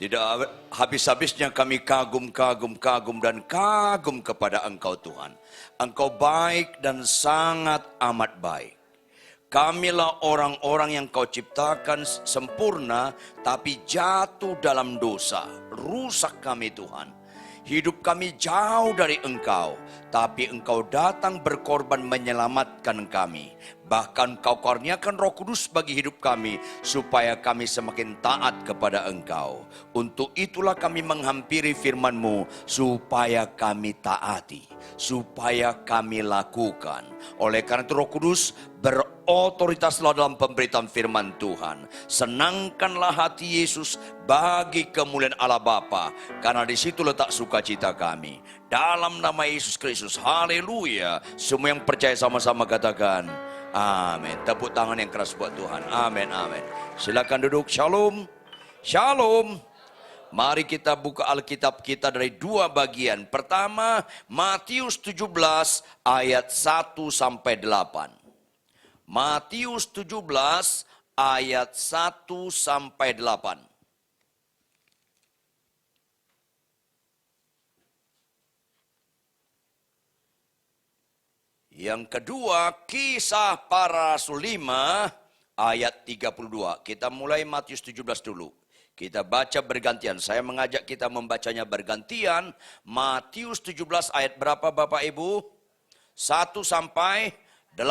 Tidak habis-habisnya kami kagum dan kagum kepada Engkau Tuhan. Engkau baik dan sangat amat baik. Kamilah orang-orang yang Kau ciptakan sempurna, tapi jatuh dalam dosa. Rusak kami Tuhan. Hidup kami jauh dari Engkau, tapi Engkau datang berkorban menyelamatkan kami. Bahkan Kau karuniakan Roh Kudus bagi hidup kami, supaya kami semakin taat kepada Engkau. Untuk itulah kami menghampiri firman-Mu, supaya kami taati, supaya kami lakukan. Oleh karena itu Roh Kudus berotoritaslah dalam pemberitaan firman Tuhan. Senangkanlah hati Yesus bagi kemuliaan Allah Bapa, karena di situ letak sukacita kami. Dalam nama Yesus Kristus, haleluya. Semua yang percaya sama-sama katakan amin. Tepuk tangan yang keras buat Tuhan. Amin, amin. Silakan duduk. Shalom. Shalom. Mari kita buka Alkitab kita dari dua bagian. Pertama, Matius 17 ayat 1 sampai 8. Matius 17 ayat 1 sampai 8. Yang kedua, Kisah Para Rasul 5 ayat 32. Kita mulai Matius 17 dulu. Kita baca bergantian. Saya mengajak kita membacanya bergantian. Matius 17 ayat berapa Bapak Ibu? 1 sampai 8.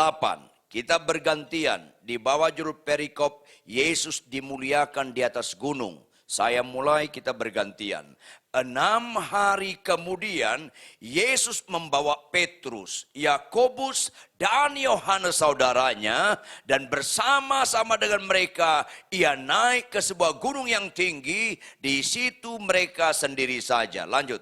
Kita bergantian. Di bawah judul perikop, Yesus dimuliakan di atas gunung. Saya mulai, kita bergantian. 6 hari kemudian, Yesus membawa Petrus, Yakobus, dan Yohanes saudaranya, dan bersama-sama dengan mereka, ia naik ke sebuah gunung yang tinggi. Di situ mereka sendiri saja. Lanjut.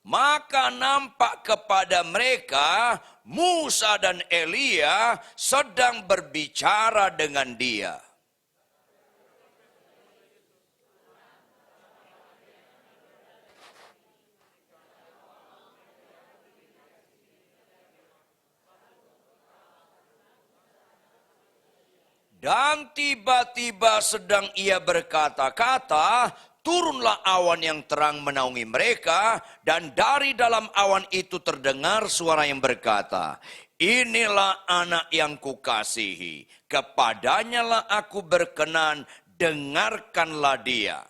Maka nampak kepada mereka Musa dan Elia sedang berbicara dengan dia. Dan tiba-tiba sedang ia berkata-kata, turunlah awan yang terang menaungi mereka, dan dari dalam awan itu terdengar suara yang berkata, inilah anak yang kukasihi, kepadanya lah aku berkenan, dengarkanlah dia.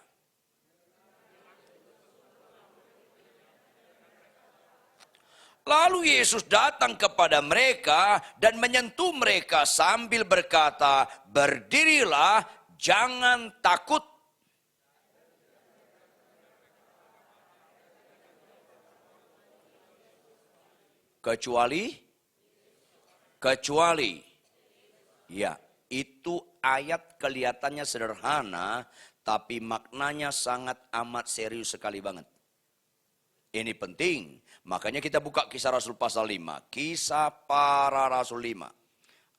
Lalu Yesus datang kepada mereka dan menyentuh mereka sambil berkata, berdirilah, jangan takut. Kecuali, ya, itu ayat kelihatannya sederhana, tapi maknanya sangat amat serius sekali banget. Ini penting, makanya kita buka Kisah Rasul pasal 5. Kisah Para Rasul 5,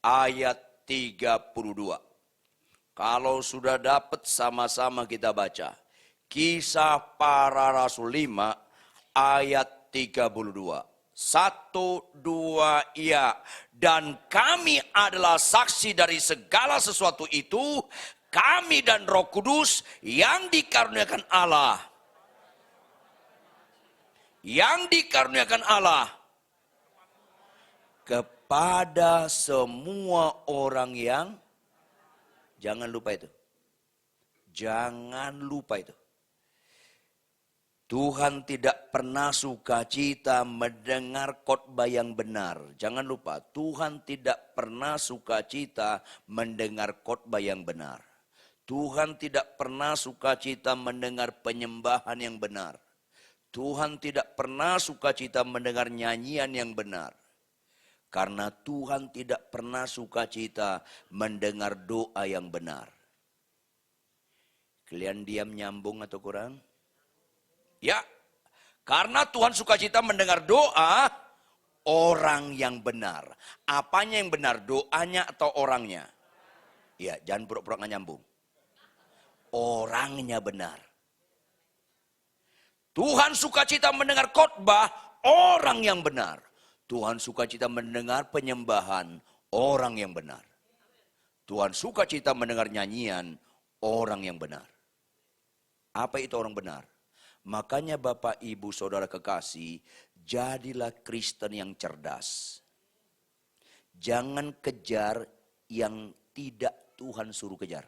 ayat 32. Kalau sudah dapat sama-sama kita baca. Kisah Para Rasul 5, ayat 32. 1, 2, ya. Dan kami adalah saksi dari segala sesuatu itu, kami dan Roh Kudus yang dikaruniakan Allah. Yang dikaruniakan Allah kepada semua orang yang, jangan lupa itu. Jangan lupa itu. Tuhan tidak pernah sukacita mendengar khotbah yang benar. Jangan lupa, Tuhan tidak pernah sukacita mendengar khotbah yang benar. Tuhan tidak pernah sukacita mendengar penyembahan yang benar. Tuhan tidak pernah sukacita mendengar nyanyian yang benar. Karena Tuhan tidak pernah sukacita mendengar doa yang benar. Kalian diam nyambung atau kurang? Ya, karena Tuhan sukacita mendengar doa orang yang benar. Apanya yang benar? Doanya atau orangnya? Ya, jangan pura-pura nggak nyambung. Orangnya benar. Tuhan sukacita mendengar khotbah orang yang benar. Tuhan sukacita mendengar penyembahan orang yang benar. Tuhan sukacita mendengar nyanyian orang yang benar. Apa itu orang benar? Makanya Bapak, Ibu, Saudara kekasih, jadilah Kristen yang cerdas. Jangan kejar yang tidak Tuhan suruh kejar.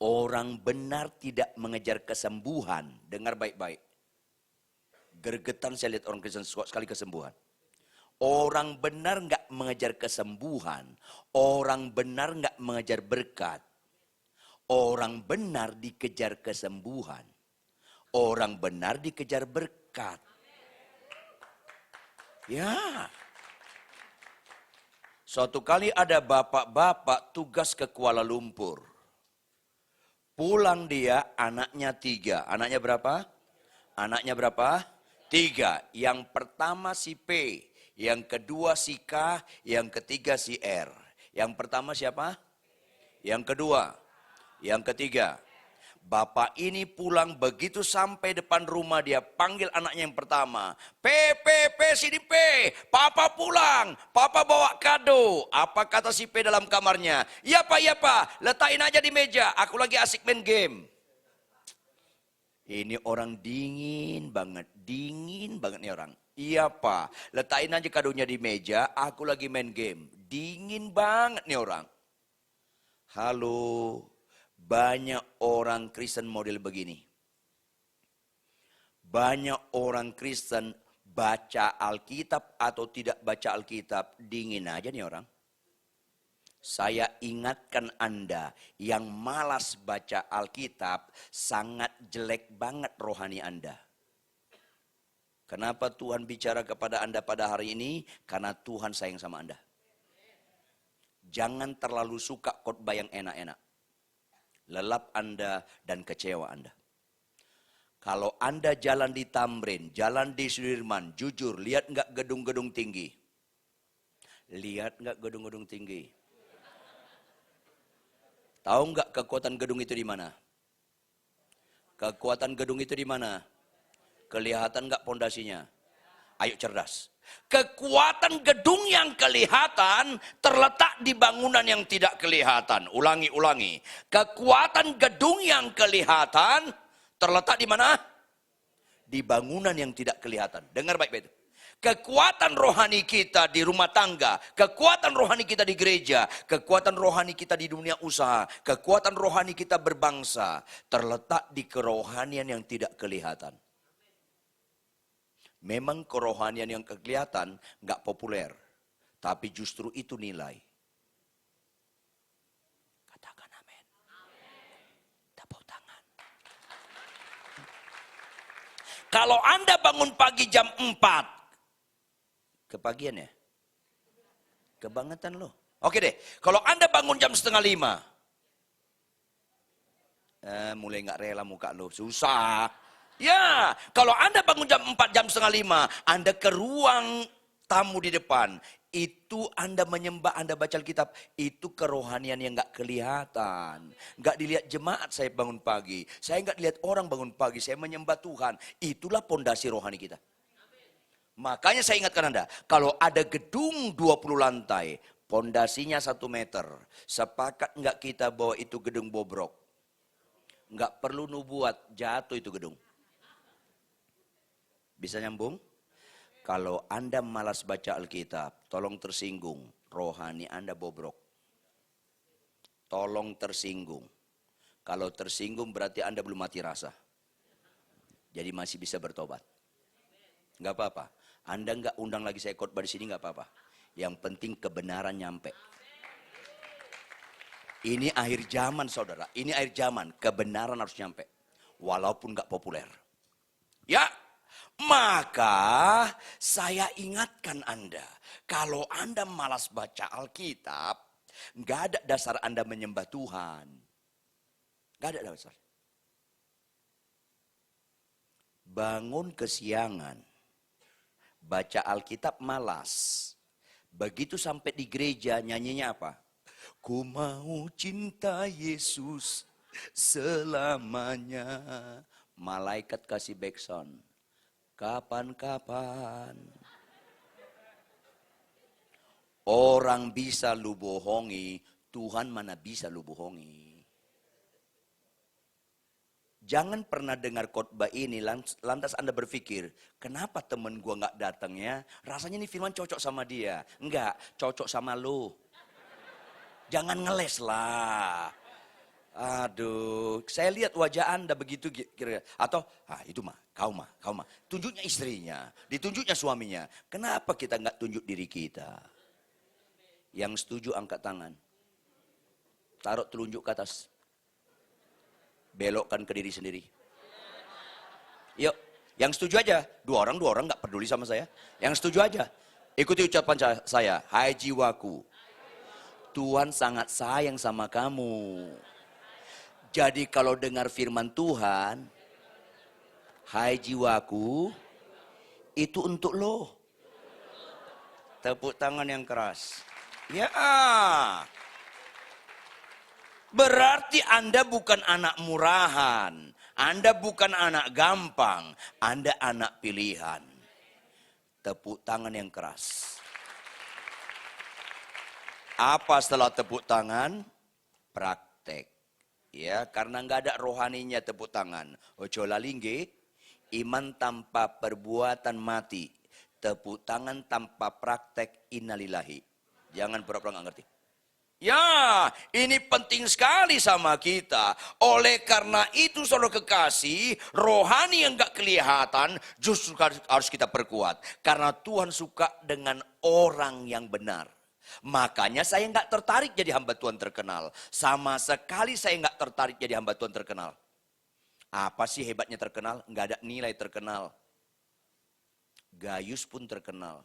Orang benar tidak mengejar kesembuhan. Dengar baik-baik. Gergetan saya lihat orang Kristen sekali kesembuhan. Orang benar nggak mengejar kesembuhan. Orang benar nggak mengejar berkat. Orang benar dikejar kesembuhan. Orang benar dikejar berkat. Ya. Suatu kali ada bapak-bapak tugas ke Kuala Lumpur. Pulang dia, anaknya 3. Anaknya berapa? Anaknya berapa? 3. Yang pertama si P. Yang kedua si K. Yang ketiga si R. Yang pertama siapa? Yang kedua. Yang ketiga. Bapak ini pulang, begitu sampai depan rumah dia panggil anaknya yang pertama. P, sini P. Papa pulang. Papa bawa kado. Apa kata si P dalam kamarnya? Iya pak. Letakin aja di meja. Aku lagi asik main game. Ini orang dingin banget nih orang. Iya pak, letakin aja kadonya di meja. Aku lagi main game. Dingin banget nih orang. Halo. Banyak orang Kristen model begini. Banyak orang Kristen baca Alkitab atau tidak baca Alkitab, dingin aja nih orang. Saya ingatkan Anda yang malas baca Alkitab, sangat jelek banget rohani Anda. Kenapa Tuhan bicara kepada Anda pada hari ini? Karena Tuhan sayang sama Anda. Jangan terlalu suka khotbah yang enak-enak. Lelap Anda dan kecewa Anda. Kalau Anda jalan di Tamrin, jalan di Sudirman, jujur, lihat nggak gedung-gedung tinggi? Lihat nggak gedung-gedung tinggi? Tahu nggak kekuatan gedung itu di mana? Kekuatan gedung itu di mana? Kelihatan nggak pondasinya? Ayo cerdas. Kekuatan gedung yang kelihatan terletak di bangunan yang tidak kelihatan. Ulangi. Kekuatan gedung yang kelihatan terletak di mana? Di bangunan yang tidak kelihatan. Dengar baik-baik. Kekuatan rohani kita di rumah tangga, kekuatan rohani kita di gereja, kekuatan rohani kita di dunia usaha, kekuatan rohani kita berbangsa, terletak di kerohanian yang tidak kelihatan. Memang kerohanian yang kelihatan nggak populer, tapi justru itu nilai. Katakan amin. Tepuk tangan. Kalau Anda bangun pagi jam 4, kepagian ya? Kebangetan loh. Oke deh, kalau Anda bangun jam 4:30, mulai nggak rela muka lo, susah. Ya, kalau Anda bangun jam 4, jam 4:30, Anda ke ruang tamu di depan. Itu Anda menyembah, Anda baca Alkitab. Itu kerohanian yang gak kelihatan. Gak dilihat jemaat saya bangun pagi. Saya gak dilihat orang bangun pagi. Saya menyembah Tuhan. Itulah pondasi rohani kita. Makanya saya ingatkan Anda. Kalau ada gedung 20 lantai, pondasinya 1 meter. Sepakat gak kita bahwa itu gedung bobrok? Gak perlu nubuat, jatuh itu gedung. Bisa nyambung? Kalau Anda malas baca Alkitab, tolong tersinggung. Rohani Anda bobrok. Tolong tersinggung. Kalau tersinggung berarti Anda belum mati rasa. Jadi masih bisa bertobat. Enggak apa-apa. Anda enggak undang lagi saya khotbah di sini, enggak apa-apa. Yang penting kebenaran nyampe. Ini akhir zaman saudara. Ini akhir zaman. Kebenaran harus nyampe. Walaupun enggak populer. Ya. Maka saya ingatkan Anda, kalau Anda malas baca Alkitab, nggak ada dasar Anda menyembah Tuhan. Nggak ada dasar. Bangun kesiangan, baca Alkitab malas. Begitu sampai di gereja nyanyinya apa? Ku mau cinta Yesus selamanya. Malaikat kasih backsound. Kapan-kapan orang bisa lu bohongi, Tuhan mana bisa lu bohongi. Jangan pernah dengar khotbah ini, lantas Anda berpikir, kenapa temen gua nggak datang ya? Rasanya ini firman cocok sama dia. Enggak, cocok sama lu. Jangan ngeles lah. Aduh, saya lihat wajah Anda begitu kira. Atau, itu mah, kau mah. Tunjuknya istrinya, ditunjuknya suaminya. Kenapa kita nggak tunjuk diri kita? Yang setuju angkat tangan. Taruh telunjuk ke atas. Belokkan ke diri sendiri. Yuk, yang setuju aja. Dua orang nggak peduli sama saya. Yang setuju aja. Ikuti ucapan saya. Hai jiwaku, Tuhan sangat sayang sama kamu. Jadi kalau dengar firman Tuhan, hai jiwaku, itu untuk lo. Tepuk tangan yang keras. Ya. Berarti Anda bukan anak murahan. Anda bukan anak gampang. Anda anak pilihan. Tepuk tangan yang keras. Apa setelah tepuk tangan? Praktek. Ya, karena nggak ada rohaninya tepuk tangan. Ojo lalingge, iman tanpa perbuatan mati. Tepuk tangan tanpa praktek innalillahi. Jangan pura-pura nggak ngerti. Ya, ini penting sekali sama kita. Oleh karena itu saudara kekasih, rohani yang gak kelihatan justru harus kita perkuat. Karena Tuhan suka dengan orang yang benar. Makanya saya gak tertarik jadi hamba Tuhan terkenal. Sama sekali saya gak tertarik jadi hamba Tuhan terkenal. Apa sih hebatnya terkenal? Gak ada nilai terkenal. Gayus pun terkenal.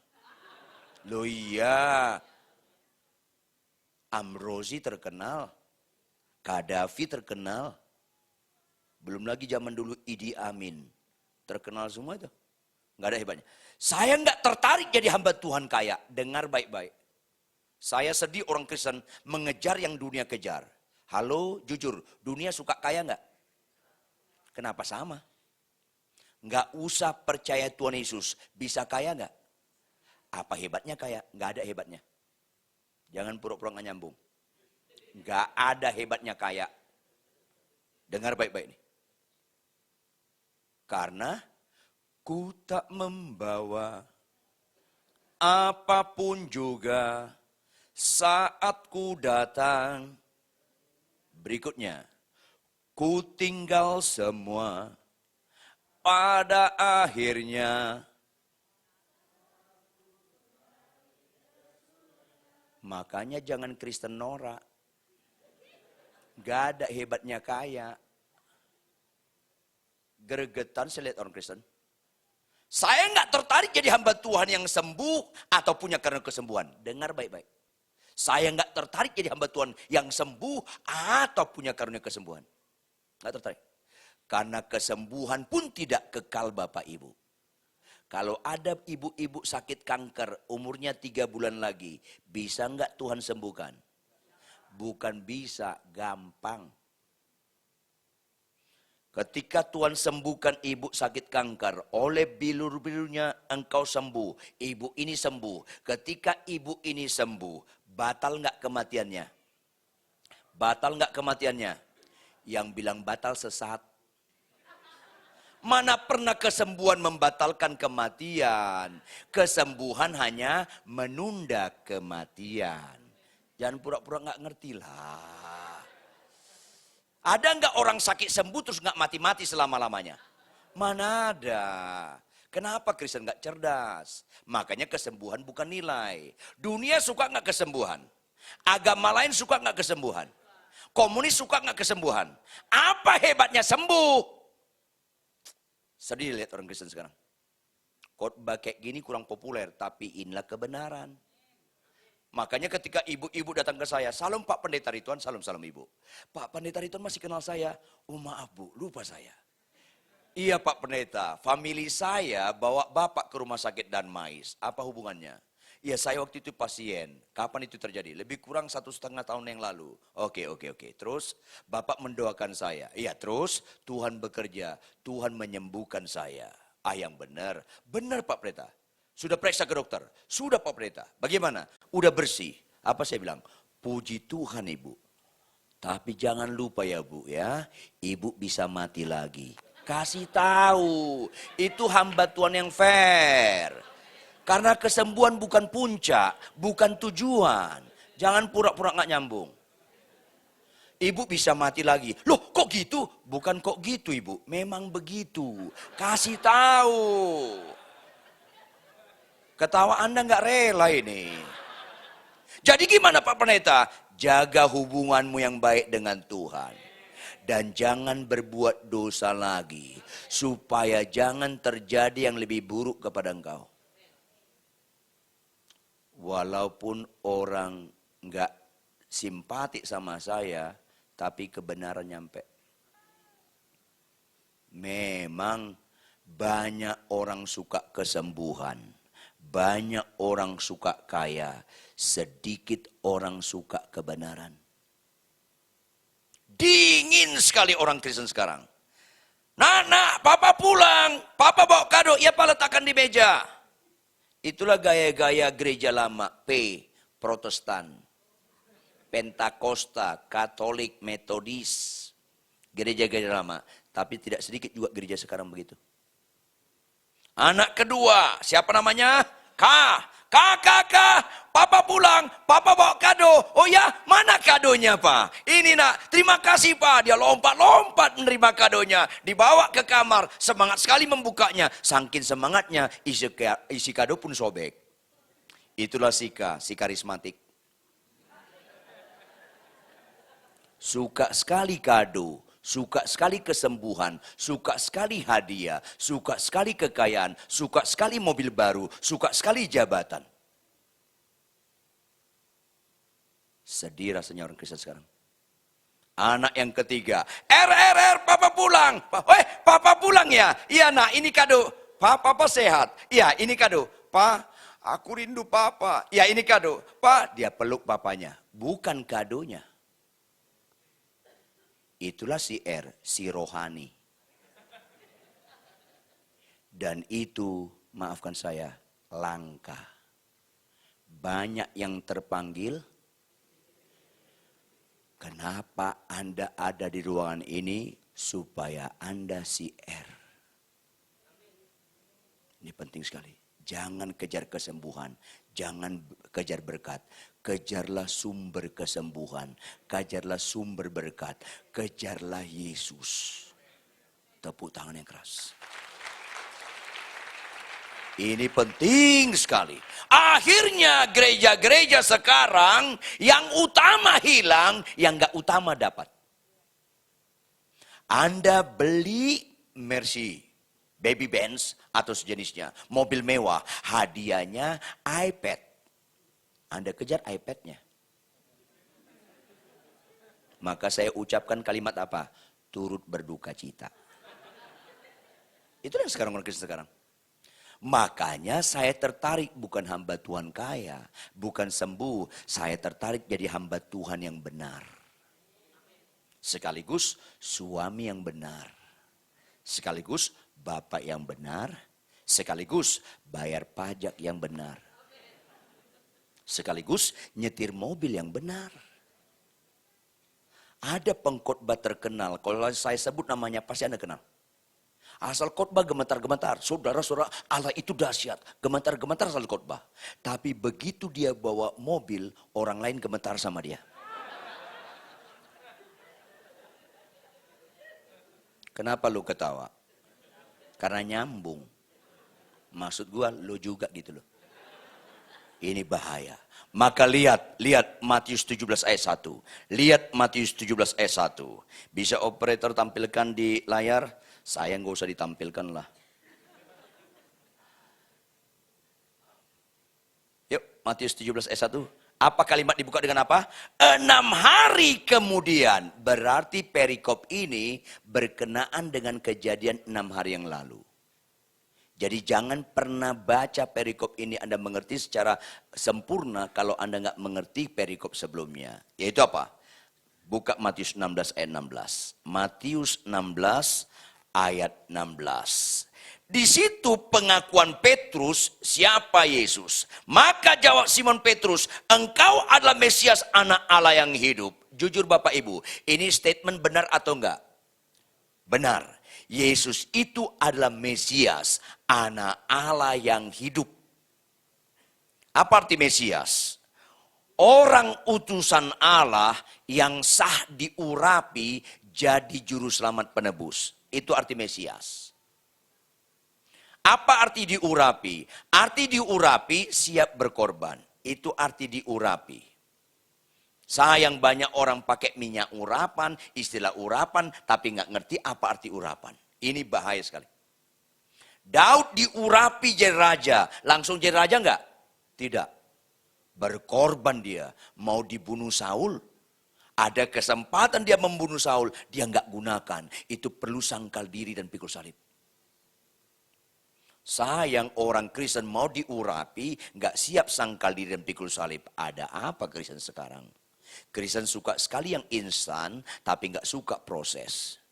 Loh iya. Amrozi terkenal, Gaddafi terkenal, belum lagi zaman dulu Idi Amin, terkenal semua itu, nggak ada hebatnya. Saya nggak tertarik jadi hamba Tuhan kaya, dengar baik-baik. Saya sedih orang Kristen mengejar yang dunia kejar. Halo, jujur, dunia suka kaya nggak? Kenapa sama? Nggak usah percaya Tuhan Yesus, bisa kaya nggak? Apa hebatnya kaya? Nggak ada hebatnya. Jangan pura-pura nggak nyambung. Nggak ada hebatnya kaya. Dengar baik-baik nih. Karena ku tak membawa apapun juga saat ku datang. Berikutnya, ku tinggal semua pada akhirnya. Makanya jangan Kristen norak. Gak ada hebatnya kaya. Gregetan saya lihat orang Kristen. Saya nggak tertarik jadi hamba Tuhan yang sembuh atau punya karena kesembuhan. Dengar baik-baik. Saya nggak tertarik jadi hamba Tuhan yang sembuh atau punya karunia kesembuhan. Nggak tertarik. Karena kesembuhan pun tidak kekal Bapak Ibu. Kalau ada ibu-ibu sakit kanker, umurnya 3 bulan lagi, bisa nggak Tuhan sembuhkan? Bukan bisa, gampang. Ketika Tuhan sembuhkan ibu sakit kanker, oleh bilur-bilurnya engkau sembuh, ibu ini sembuh. Ketika ibu ini sembuh, batal nggak kematiannya? Batal nggak kematiannya? Yang bilang batal sesat. Mana pernah kesembuhan membatalkan kematian. Kesembuhan hanya menunda kematian. Jangan pura-pura nggak ngerti lah. Ada nggak orang sakit sembuh terus nggak mati-mati selama-lamanya? Mana ada. Kenapa Kristen nggak cerdas? Makanya kesembuhan bukan nilai. Dunia suka nggak kesembuhan? Agama lain suka nggak kesembuhan? Komunis suka nggak kesembuhan? Apa hebatnya sembuh? Sedih lihat orang Kristen sekarang. Khotbah kayak gini kurang populer, tapi inilah kebenaran. Makanya ketika ibu-ibu datang ke saya, salam Pak Pendeta Rituan, salam ibu. Pak Pendeta Rituan masih kenal saya? Oh maaf Bu, lupa saya. Iya Pak Pendeta, famili saya bawa Bapak ke rumah sakit Danmais. Apa hubungannya? Ya saya waktu itu pasien. Kapan itu terjadi? Lebih kurang 1,5 tahun yang lalu. Oke. Terus Bapak mendoakan saya. Iya terus Tuhan bekerja. Tuhan menyembuhkan saya. Yang benar. Benar Pak Pendeta. Sudah periksa ke dokter. Sudah Pak Pendeta. Bagaimana? Udah bersih. Apa saya bilang? Puji Tuhan Ibu. Tapi jangan lupa ya Bu ya. Ibu bisa mati lagi. Kasih tahu. Itu hamba Tuhan yang fair. Karena kesembuhan bukan puncak. Bukan tujuan. Jangan pura-pura nggak nyambung. Ibu bisa mati lagi. Loh kok gitu? Bukan kok gitu Ibu. Memang begitu. Kasih tahu. Ketawa Anda nggak rela ini. Jadi gimana Pak Pendeta? Jaga hubunganmu yang baik dengan Tuhan. Dan jangan berbuat dosa lagi. Supaya jangan terjadi yang lebih buruk kepada engkau. Walaupun orang nggak simpatik sama saya, tapi kebenaran nyampe. Memang banyak orang suka kesembuhan. Banyak orang suka kaya, sedikit orang suka kebenaran. Dingin sekali orang Kristen sekarang. Nak, papa pulang, papa bawa kado, ya pak letakkan di meja. Itulah gaya-gaya gereja lama, Protestan, Pentakosta, Katolik, Metodis, gereja-gereja lama. Tapi tidak sedikit juga gereja sekarang begitu. Anak kedua, siapa namanya? Kakak, papa pulang, papa bawa kado. Oh ya, mana kadonya pak? Ini nak, terima kasih pak. Dia lompat-lompat menerima kadonya. Dibawa ke kamar, semangat sekali membukanya. Saking semangatnya, isi kado pun sobek. Itulah si karismatik. Suka sekali kado. Suka sekali kesembuhan, suka sekali hadiah, suka sekali kekayaan, suka sekali mobil baru, suka sekali jabatan. Sedih rasanya orang Kristen sekarang. Anak yang ketiga, papa pulang. Papa pulang ya? Iya nak, ini kado. Papa sehat. Iya, ini kado. Pa, aku rindu papa. Iya, ini kado. Pa, dia peluk papanya. Bukan kadonya. Itulah si rohani. Dan itu, maafkan saya, langka. Banyak yang terpanggil. Kenapa Anda ada di ruangan ini? Supaya Anda si Ini penting sekali. Jangan kejar kesembuhan, jangan kejar berkat. Kejarlah sumber kesembuhan, kejarlah sumber berkat, kejarlah Yesus. Tepuk tangan yang keras. Ini penting sekali. Akhirnya gereja-gereja sekarang yang utama hilang, yang gak utama dapat. Anda beli Mercy, Baby Benz atau sejenisnya, mobil mewah, hadiahnya iPad. Anda kejar iPad-nya. Maka saya ucapkan kalimat apa? Turut berduka cita. Itu yang sekarang orang Kristen sekarang. Makanya saya tertarik bukan hamba Tuhan kaya, bukan sembuh. Saya tertarik jadi hamba Tuhan yang benar. Sekaligus suami yang benar. Sekaligus bapak yang benar. Sekaligus bayar pajak yang benar. Sekaligus nyetir mobil yang benar. Ada pengkhotbah terkenal, kalau saya sebut namanya pasti Anda kenal. Asal khotbah gemetar-gemetar, saudara-saudara, Allah itu dahsyat, gemetar-gemetar asal khotbah. Tapi begitu dia bawa mobil, orang lain gemetar sama dia. Kenapa lu ketawa? Karena nyambung. Maksud gua lu juga gitu loh. Ini bahaya. Maka lihat Matius 17 ayat 1. Lihat Matius 17 ayat 1. Bisa operator tampilkan di layar? Saya nggak usah ditampilkan lah. Yuk, Matius 17 ayat 1. Apa kalimat dibuka dengan apa? 6 hari kemudian. Berarti perikop ini berkenaan dengan kejadian 6 hari yang lalu. Jadi jangan pernah baca perikop ini Anda mengerti secara sempurna kalau Anda nggak mengerti perikop sebelumnya. Yaitu apa? Buka Matius 16 ayat 16. Matius 16 ayat 16. Di situ pengakuan Petrus, siapa Yesus? Maka jawab Simon Petrus, engkau adalah Mesias, anak Allah yang hidup. Jujur Bapak Ibu, ini statement benar atau enggak? Benar. Yesus itu adalah Mesias, anak Allah yang hidup. Apa arti Mesias? Orang utusan Allah yang sah diurapi jadi juru selamat penebus. Itu arti Mesias. Apa arti diurapi? Arti diurapi siap berkorban. Itu arti diurapi. Sayang banyak orang pakai minyak urapan, istilah urapan, tapi nggak ngerti apa arti urapan. Ini bahaya sekali. Daud diurapi jadi raja. Langsung jadi raja nggak? Tidak. Berkorban dia. Mau dibunuh Saul. Ada kesempatan dia membunuh Saul. Dia nggak gunakan. Itu perlu sangkal diri dan pikul salib. Sayang orang Kristen mau diurapi, nggak siap sangkal diri dan pikul salib. Ada apa Kristen sekarang? Kristen suka sekali yang instan, tapi nggak suka proses.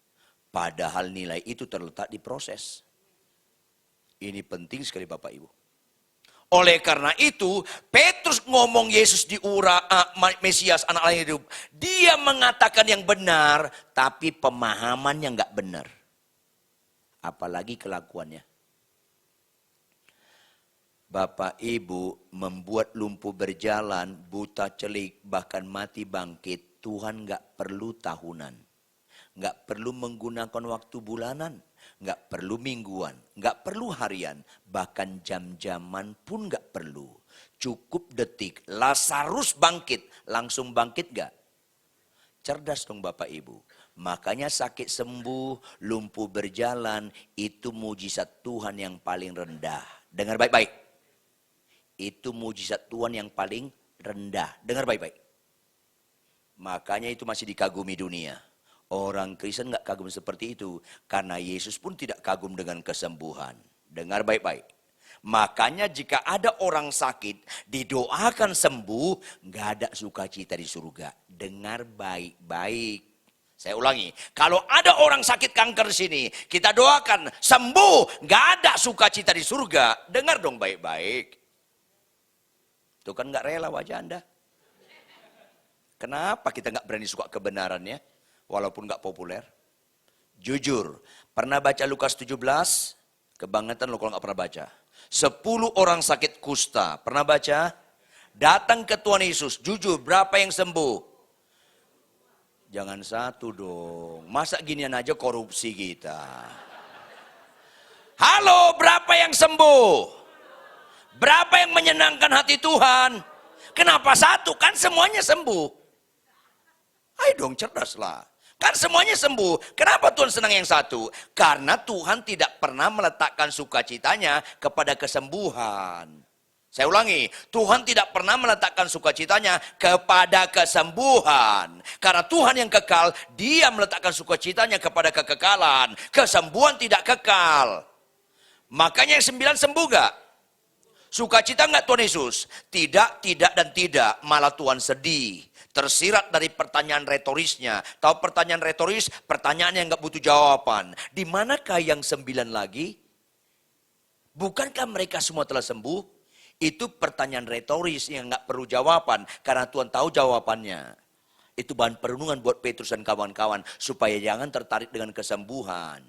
Padahal nilai itu terletak di proses. Ini penting sekali Bapak Ibu. Oleh karena itu, Petrus ngomong Yesus Mesias, anak Allah yang hidup. Dia mengatakan yang benar, tapi pemahamannya nggak benar. Apalagi kelakuannya. Bapak Ibu membuat lumpuh berjalan, buta celik, bahkan mati bangkit. Tuhan gak perlu tahunan. Gak perlu menggunakan waktu bulanan. Gak perlu mingguan. Gak perlu harian. Bahkan jam-jaman pun gak perlu. Cukup detik. Lazarus bangkit. Langsung bangkit gak? Cerdas dong Bapak Ibu. Makanya sakit sembuh, lumpuh berjalan. Itu mujizat Tuhan yang paling rendah. Dengar baik-baik. Itu mujizat Tuhan yang paling rendah. Dengar baik-baik. Makanya itu masih dikagumi dunia. Orang Kristen gak kagum seperti itu. Karena Yesus pun tidak kagum dengan kesembuhan. Dengar baik-baik. Makanya jika ada orang sakit, didoakan sembuh, gak ada sukacita di surga. Dengar baik-baik. Saya ulangi, kalau ada orang sakit kanker di sini, kita doakan sembuh, gak ada sukacita di surga. Dengar dong baik-baik. Itu kan gak rela wajah Anda. Kenapa kita gak berani suka kebenarannya? Walaupun gak populer. Jujur, pernah baca Lukas 17? Kebangetan lo kalau gak pernah baca. 10 orang sakit kusta, pernah baca? Datang ke Tuhan Yesus, jujur berapa yang sembuh? Jangan satu dong, masa ginian aja korupsi kita. Halo, berapa yang sembuh? Berapa yang menyenangkan hati Tuhan? Kenapa satu? Kan semuanya sembuh. Ayo dong cerdaslah. Kan semuanya sembuh. Kenapa Tuhan senang yang satu? Karena Tuhan tidak pernah meletakkan sukacitanya kepada kesembuhan. Saya ulangi, Tuhan tidak pernah meletakkan sukacitanya kepada kesembuhan. Karena Tuhan yang kekal, Dia meletakkan sukacitanya kepada kekekalan. Kesembuhan tidak kekal. Makanya yang 9 sembuh gak? Sukacita enggak Tuhan Yesus? Tidak, tidak, dan tidak. Malah Tuhan sedih. Tersirat dari pertanyaan retorisnya. Tahu pertanyaan retoris? Pertanyaan yang enggak butuh jawaban. Di manakah yang 9 lagi? Bukankah mereka semua telah sembuh? Itu pertanyaan retoris yang enggak perlu jawaban. Karena Tuhan tahu jawabannya. Itu bahan perenungan buat Petrus dan kawan-kawan. Supaya jangan tertarik dengan kesembuhan.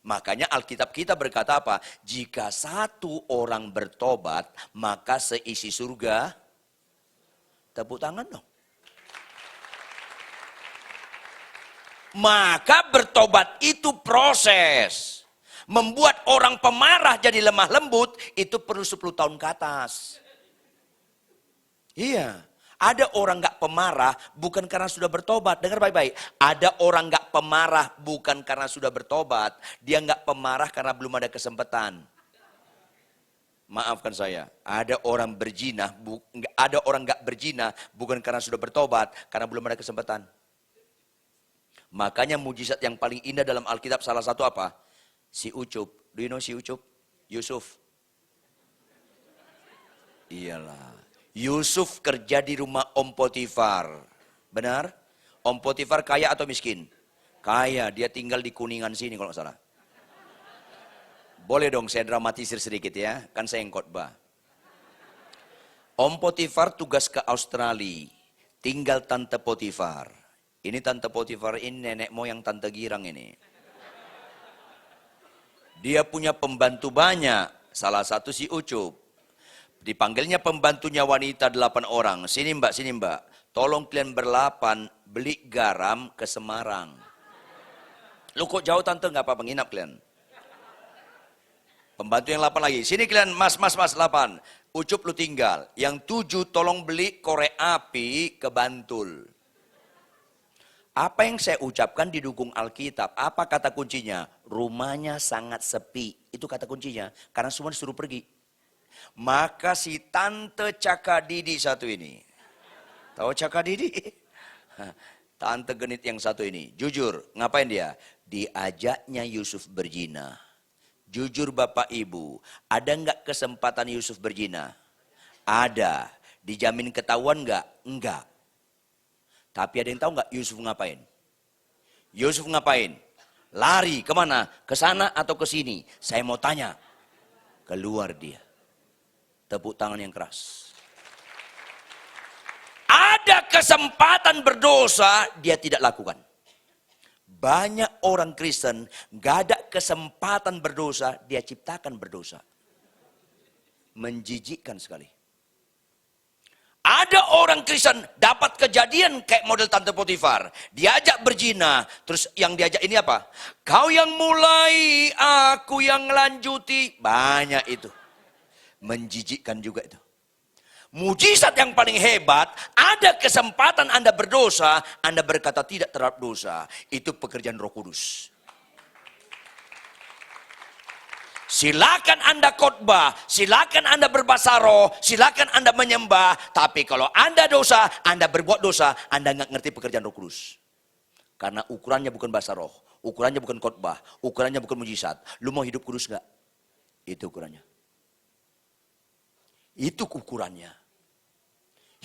Makanya Alkitab kita berkata apa? Jika satu orang bertobat, maka seisi surga. Tepuk tangan dong. Maka bertobat itu proses. Membuat orang pemarah jadi lemah lembut, itu perlu 10 tahun ke atas. Iya. Ada orang gak pemarah bukan karena sudah bertobat. Dengar baik-baik. Ada orang gak pemarah bukan karena sudah bertobat. Dia gak pemarah karena belum ada kesempatan. Maafkan saya. Ada orang berzina, ada orang gak berzina bukan karena sudah bertobat, karena belum ada kesempatan. Makanya mujizat yang paling indah dalam Alkitab salah satu apa? Si Ucup. Do you know si Ucup? Yusuf. Iyalah. Yusuf kerja di rumah Om Potifar. Benar? Om Potifar kaya atau miskin? Kaya, dia tinggal di Kuningan sini kalau nggak salah. Boleh dong saya dramatisir sedikit ya, kan saya yang khotbah. Om Potifar tugas ke Australia, tinggal Tante Potifar. Ini Tante Potifar ini nenek moyang Tante Girang ini. Dia punya pembantu banyak, salah satu si Ucup. Dipanggilnya pembantunya wanita 8 orang. Sini mbak, tolong kalian berlapan beli garam ke Semarang. Lu kok jauh tante, nggak apa-apa, nginap kalian. Pembantu yang 8 lagi, sini kalian mas 8. Ucup lu tinggal. Yang 7 tolong beli korek api ke Bantul. Apa yang saya ucapkan didukung Alkitab. Apa kata kuncinya? Rumahnya sangat sepi. Itu kata kuncinya. Karena semua disuruh pergi. Maka si Tante Cakadidi satu ini. Tahu Cakadidi? Tante genit yang satu ini. Jujur, ngapain dia? Diajaknya Yusuf berzina. Jujur Bapak Ibu, ada nggak kesempatan Yusuf berzina? Ada. Dijamin ketahuan nggak? Enggak. Tapi ada yang tahu nggak Yusuf ngapain? Yusuf ngapain? Lari kemana? Ke sana atau ke sini? Saya mau tanya. Keluar dia. Tepuk tangan yang keras. Ada kesempatan berdosa, dia tidak lakukan. Banyak orang Kristen gak ada kesempatan berdosa, dia ciptakan berdosa. Menjijikkan sekali. Ada orang Kristen dapat kejadian kayak model Tante Potifar. Diajak berzina, terus yang diajak ini apa? Kau yang mulai, aku yang lanjuti. Banyak itu. Menjijikkan juga itu. Mujizat yang paling hebat, ada kesempatan Anda berdosa, Anda berkata tidak terhadap dosa. Itu pekerjaan Roh Kudus. Silakan Anda khotbah, silakan Anda berbahasa roh, silakan Anda menyembah. Tapi kalau Anda dosa, Anda berbuat dosa, Anda nggak ngerti pekerjaan Roh Kudus. Karena ukurannya bukan bahasa roh, ukurannya bukan khotbah, ukurannya bukan mujizat. Lu mau hidup kudus nggak? Itu ukurannya. Itu ukurannya.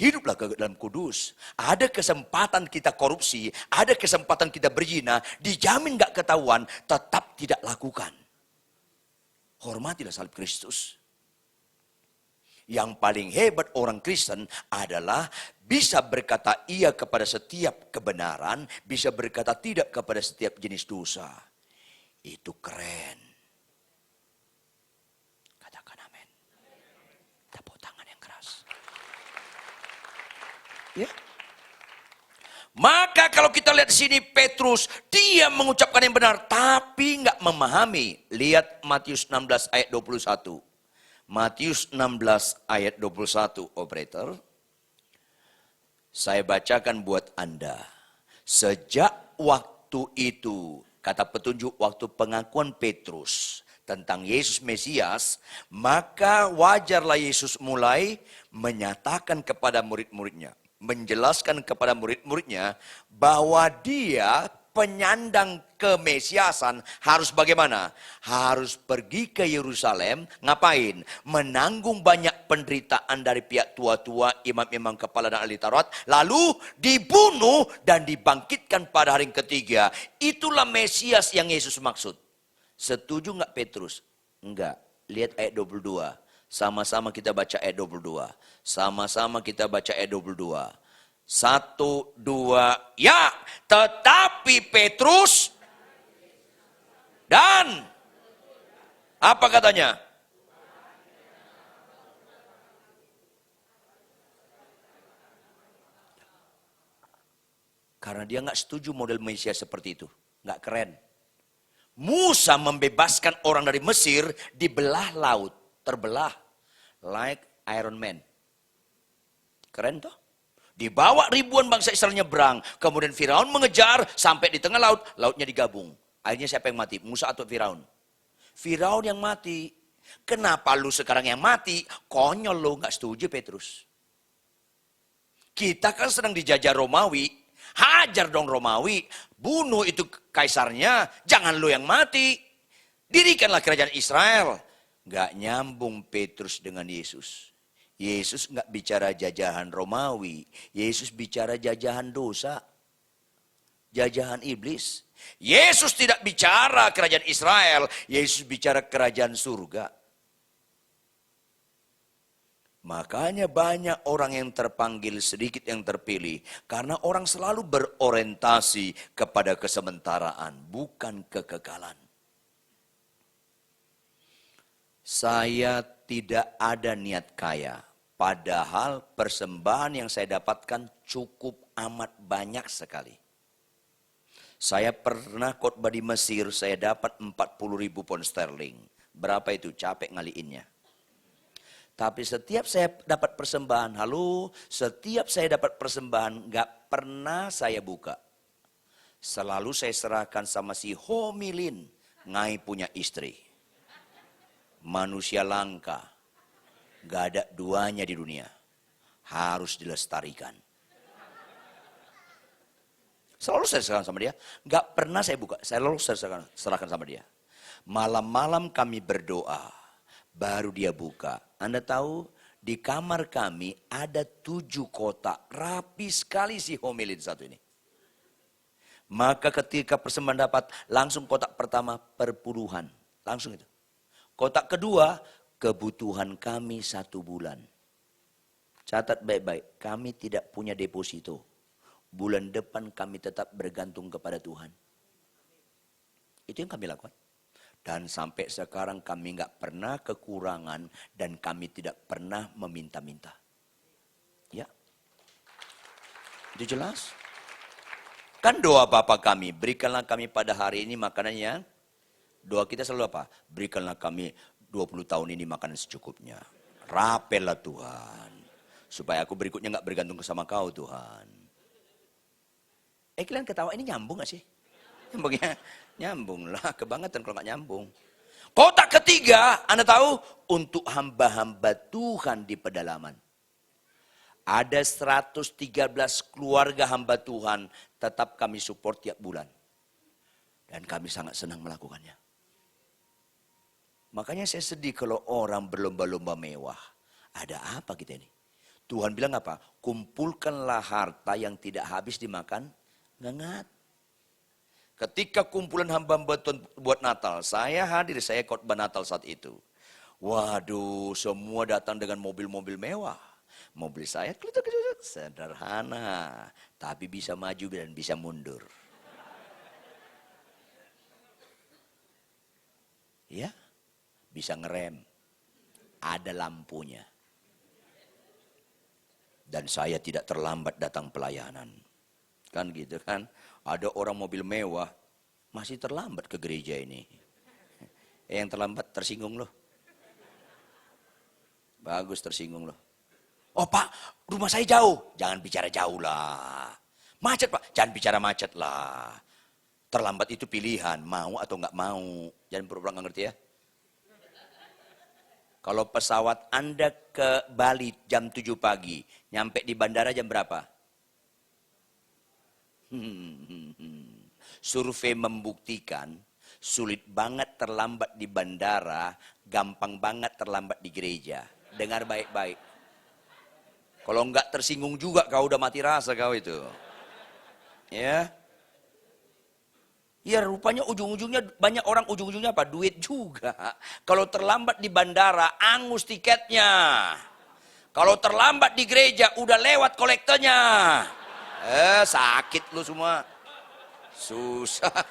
Hiduplah ke dalam kudus. Ada kesempatan kita korupsi, ada kesempatan kita berzina, dijamin nggak ketahuan, tetap tidak lakukan. Hormatilah salib Kristus. Yang paling hebat orang Kristen adalah bisa berkata iya kepada setiap kebenaran, bisa berkata tidak kepada setiap jenis dosa. Itu keren. Katakan amin. Tepuk tangan yang keras. Ya. Maka kalau kita lihat di sini Petrus, dia mengucapkan yang benar tapi nggak memahami. Lihat Matius 16 ayat 21. Matius 16 ayat 21, operator. Saya bacakan buat Anda. Sejak waktu itu, kata petunjuk waktu pengakuan Petrus tentang Yesus Mesias, maka wajarlah Yesus mulai menyatakan kepada murid-muridnya, menjelaskan kepada murid-muridnya bahwa dia penyandang kemesiasan harus bagaimana? Harus pergi ke Yerusalem, ngapain? Menanggung banyak penderitaan dari pihak tua-tua, imam-imam kepala dan ahli Taurat, lalu dibunuh dan dibangkitkan pada hari ketiga. Itulah Mesias yang Yesus maksud. Setuju nggak Petrus? Enggak. Lihat ayat 22. Sama-sama kita baca ayat 22. Sama-sama kita baca ayat 22. 1, 2, ya. Tetapi Petrus dan apa katanya? Karena dia nggak setuju model Mesias seperti itu. Nggak keren. Musa membebaskan orang dari Mesir, dibelah laut. Terbelah like Iron Man. Keren toh? Dibawa ribuan bangsa Israel nyebrang. Kemudian Firaun mengejar sampai di tengah laut. Lautnya digabung. Akhirnya siapa yang mati? Musa atau Firaun? Firaun yang mati. Kenapa lu sekarang yang mati? Konyol lu, gak setuju Petrus. Kita kan sedang dijajah Romawi. Hajar dong Romawi. Bunuh itu kaisarnya. Jangan lu yang mati. Dirikanlah kerajaan Israel. Gak nyambung Petrus dengan Yesus. Yesus gak bicara jajahan Romawi. Yesus bicara jajahan dosa. jajahan iblis. Yesus tidak bicara kerajaan Israel, Yesus bicara kerajaan surga. Makanya banyak orang yang terpanggil, sedikit yang terpilih. Karena orang selalu berorientasi kepada kesementaraan, bukan kekekalan. Saya tidak ada niat kaya. Padahal persembahan yang saya dapatkan cukup amat banyak sekali. Saya pernah khotbah di Mesir, saya dapat 40.000 pound sterling. Berapa itu? Capek ngaliinnya. Tapi setiap saya dapat persembahan, setiap saya dapat persembahan, gak pernah saya buka. Selalu saya serahkan sama si Homilin, Ngai punya istri. Manusia langka, gak ada duanya di dunia. Harus dilestarikan. Selalu saya serahkan sama dia, gak pernah saya buka, saya selalu serahkan sama dia. Malam-malam kami berdoa, baru dia buka. Anda tahu di kamar kami ada 7 kotak. Rapi sekali si Homilin satu ini. Maka ketika persembahan dapat, langsung kotak pertama perpuluhan. Langsung itu. Kotak kedua, kebutuhan kami 1 bulan. Catat baik-baik, kami tidak punya deposito. Bulan depan kami tetap bergantung kepada Tuhan. Itu yang kami lakukan. Dan sampai sekarang kami nggak pernah kekurangan dan kami tidak pernah meminta-minta. Ya, itu jelas. Kan doa Bapa kami, berikanlah kami pada hari ini makanannya. Doa kita selalu apa? Berikanlah kami 20 tahun ini makanan secukupnya. Rapelah Tuhan. Supaya aku berikutnya nggak bergantung sama kau Tuhan. Kalian ketawa ini nyambung gak sih? Nyambungnya? Nyambung lah, kebangetan kalau nggak nyambung. Kotak ketiga, Anda tahu, untuk hamba-hamba Tuhan di pedalaman. Ada 113 keluarga hamba Tuhan, tetap kami support tiap bulan. Dan kami sangat senang melakukannya. Makanya saya sedih kalau orang berlomba-lomba mewah. Ada apa kita ini? Tuhan bilang apa? Kumpulkanlah harta yang tidak habis dimakan, ngengat. Ketika kumpulan hamba-hamba Tuhan buat Natal, saya hadir, saya khotbah Natal saat itu. Waduh, semua datang dengan mobil-mobil mewah. Mobil saya sederhana, tapi bisa maju dan bisa mundur. Ya, bisa ngerem, ada lampunya. Dan saya tidak terlambat datang pelayanan. Kan gitu kan. Ada orang mobil mewah, masih terlambat ke gereja ini. Yang terlambat tersinggung loh. Bagus tersinggung loh. Oh Pak, rumah saya jauh. Jangan bicara jauh lah. Macet Pak, jangan bicara macet lah. Terlambat itu pilihan, mau atau nggak mau. Jangan pura-pura nggak ngerti ya. Kalau pesawat Anda ke Bali jam 7 pagi, nyampe di bandara jam berapa? Survei membuktikan sulit banget terlambat di bandara, gampang banget terlambat di gereja. Dengar baik-baik. Kalau enggak tersinggung juga kau udah mati rasa kau itu. Ya. Ya rupanya ujung-ujungnya banyak orang ujung-ujungnya apa? Duit juga. Kalau terlambat di bandara, angus tiketnya. Kalau terlambat di gereja, udah lewat kolektornya. Sakit lu semua. Susah.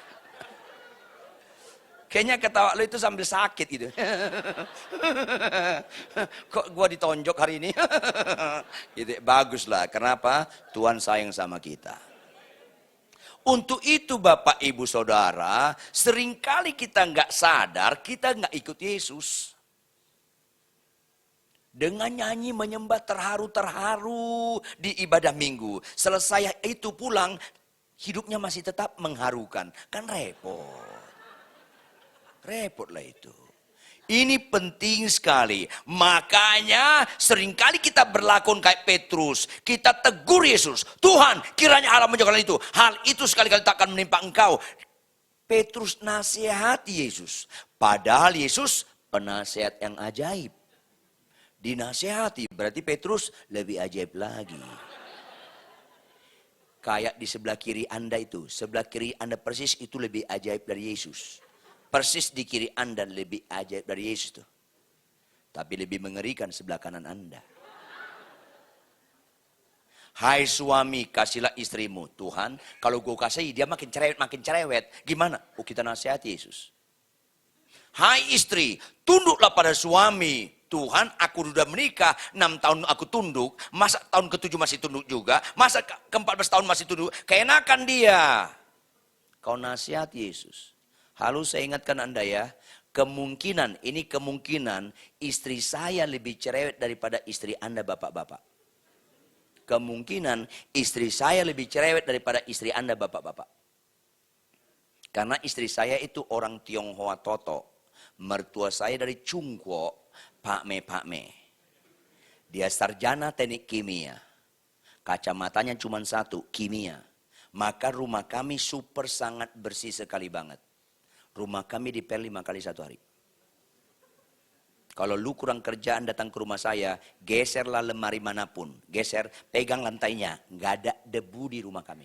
Kayaknya ketawa lu itu sambil sakit gitu. Kok gua ditonjok hari ini? Gitu. Baguslah. Kenapa? Tuhan sayang sama kita. Untuk itu Bapak Ibu Saudara, seringkali kita nggak sadar, kita nggak ikut Yesus. Dengan nyanyi menyembah terharu-terharu di ibadah minggu. Selesai itu pulang, hidupnya masih tetap mengharukan. Kan repot. Repotlah itu. Ini penting sekali. Makanya seringkali kita berlakon kayak Petrus. Kita tegur Yesus. Tuhan, kiranya Allah menjauhkan itu. Hal itu sekali-kali tak akan menimpa engkau. Petrus nasihati Yesus. Padahal Yesus penasihat yang ajaib. Dinasihati, berarti Petrus lebih ajaib lagi. Kayak di sebelah kiri Anda itu. Sebelah kiri Anda persis itu lebih ajaib dari Yesus. Persis di kiri Anda lebih ajaib dari Yesus tuh. Tapi lebih mengerikan sebelah kanan Anda. Hai suami, kasihlah istrimu. Tuhan, kalau gue kasih dia makin cerewet. Gimana? Oh, kita nasihati Yesus. Hai istri, tunduklah pada suami. Tuhan, aku sudah menikah, 6 tahun aku tunduk. Masa tahun ke-7 masih tunduk juga? Masa ke-14 tahun masih tunduk? Keenakan dia. Kau nasihati Yesus. Lalu saya ingatkan Anda ya, kemungkinan istri saya lebih cerewet daripada istri Anda bapak-bapak. Kemungkinan istri saya lebih cerewet daripada istri Anda bapak-bapak. Karena istri saya itu orang Tionghoa Toto. Mertua saya dari Chungkwo, Pak Me. Dia sarjana teknik kimia. Kacamatanya cuma satu, kimia. Maka rumah kami super sangat bersih sekali banget. Rumah kami dipel 5 kali satu hari. Kalau lu kurang kerjaan datang ke rumah saya, geserlah lemari manapun. Geser, pegang lantainya. Nggak ada debu di rumah kami.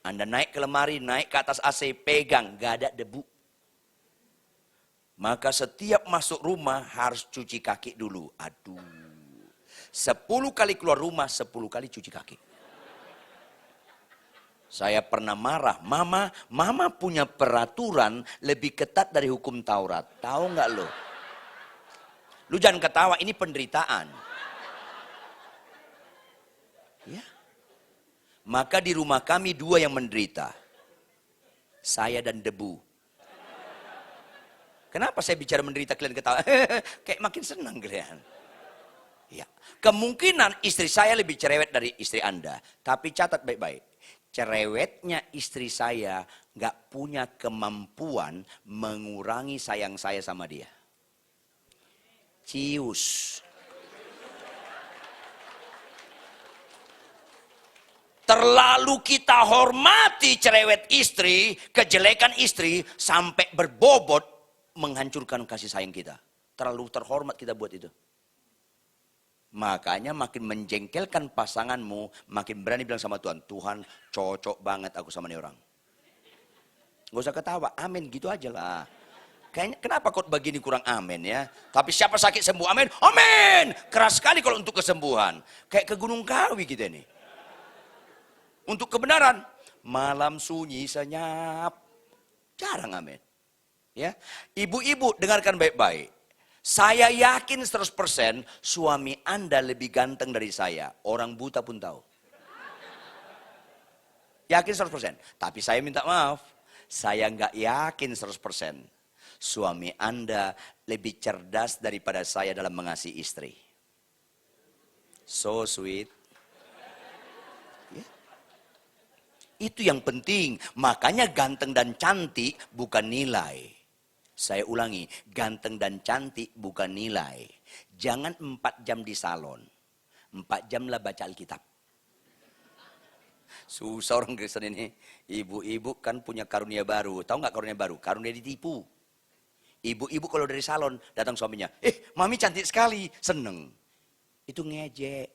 Anda naik ke lemari, naik ke atas AC, pegang. Nggak ada debu. Maka setiap masuk rumah harus cuci kaki dulu. Aduh. 10 kali keluar rumah, 10 kali cuci kaki. Saya pernah marah, mama punya peraturan lebih ketat dari hukum Taurat. Tahu nggak lo? Lu jangan ketawa, ini penderitaan. Ya. Maka di rumah kami 2 yang menderita. Saya dan debu. Kenapa saya bicara menderita kalian ketawa? Kayak makin senang kalian. Ya. Kemungkinan istri saya lebih cerewet dari istri Anda. Tapi catat baik-baik. Cerewetnya istri saya gak punya kemampuan mengurangi sayang saya sama dia. Cius. Terlalu kita hormati cerewet istri, kejelekan istri, sampai berbobot menghancurkan kasih sayang kita. Terlalu terhormat kita buat itu. Makanya makin menjengkelkan pasanganmu, makin berani bilang sama Tuhan, Tuhan cocok banget aku sama nih orang. Gak usah ketawa, amin gitu aja lah. Kayaknya kenapa kok begini kurang amin ya? Tapi siapa sakit sembuh, amin, amin. Keras sekali kalau untuk kesembuhan. Kayak ke Gunung Kawi kita nih. Untuk kebenaran, malam sunyi senyap. Jarang amin. Ya, ibu-ibu dengarkan baik-baik. Saya yakin 100% suami Anda lebih ganteng dari saya. Orang buta pun tahu. Yakin 100%. Tapi saya minta maaf. Saya nggak yakin 100%. Suami Anda lebih cerdas daripada saya dalam mengasihi istri. So sweet. Ya. Itu yang penting. Makanya ganteng dan cantik bukan nilai. Saya ulangi, ganteng dan cantik bukan nilai. Jangan 4 jam di salon. 4 jam lah baca Alkitab. Susah orang Kristen ini. Ibu-ibu kan punya karunia baru. Tahu nggak karunia baru? Karunia ditipu. Ibu-ibu kalau dari salon datang suaminya. Mami cantik sekali. Seneng. Itu ngejek.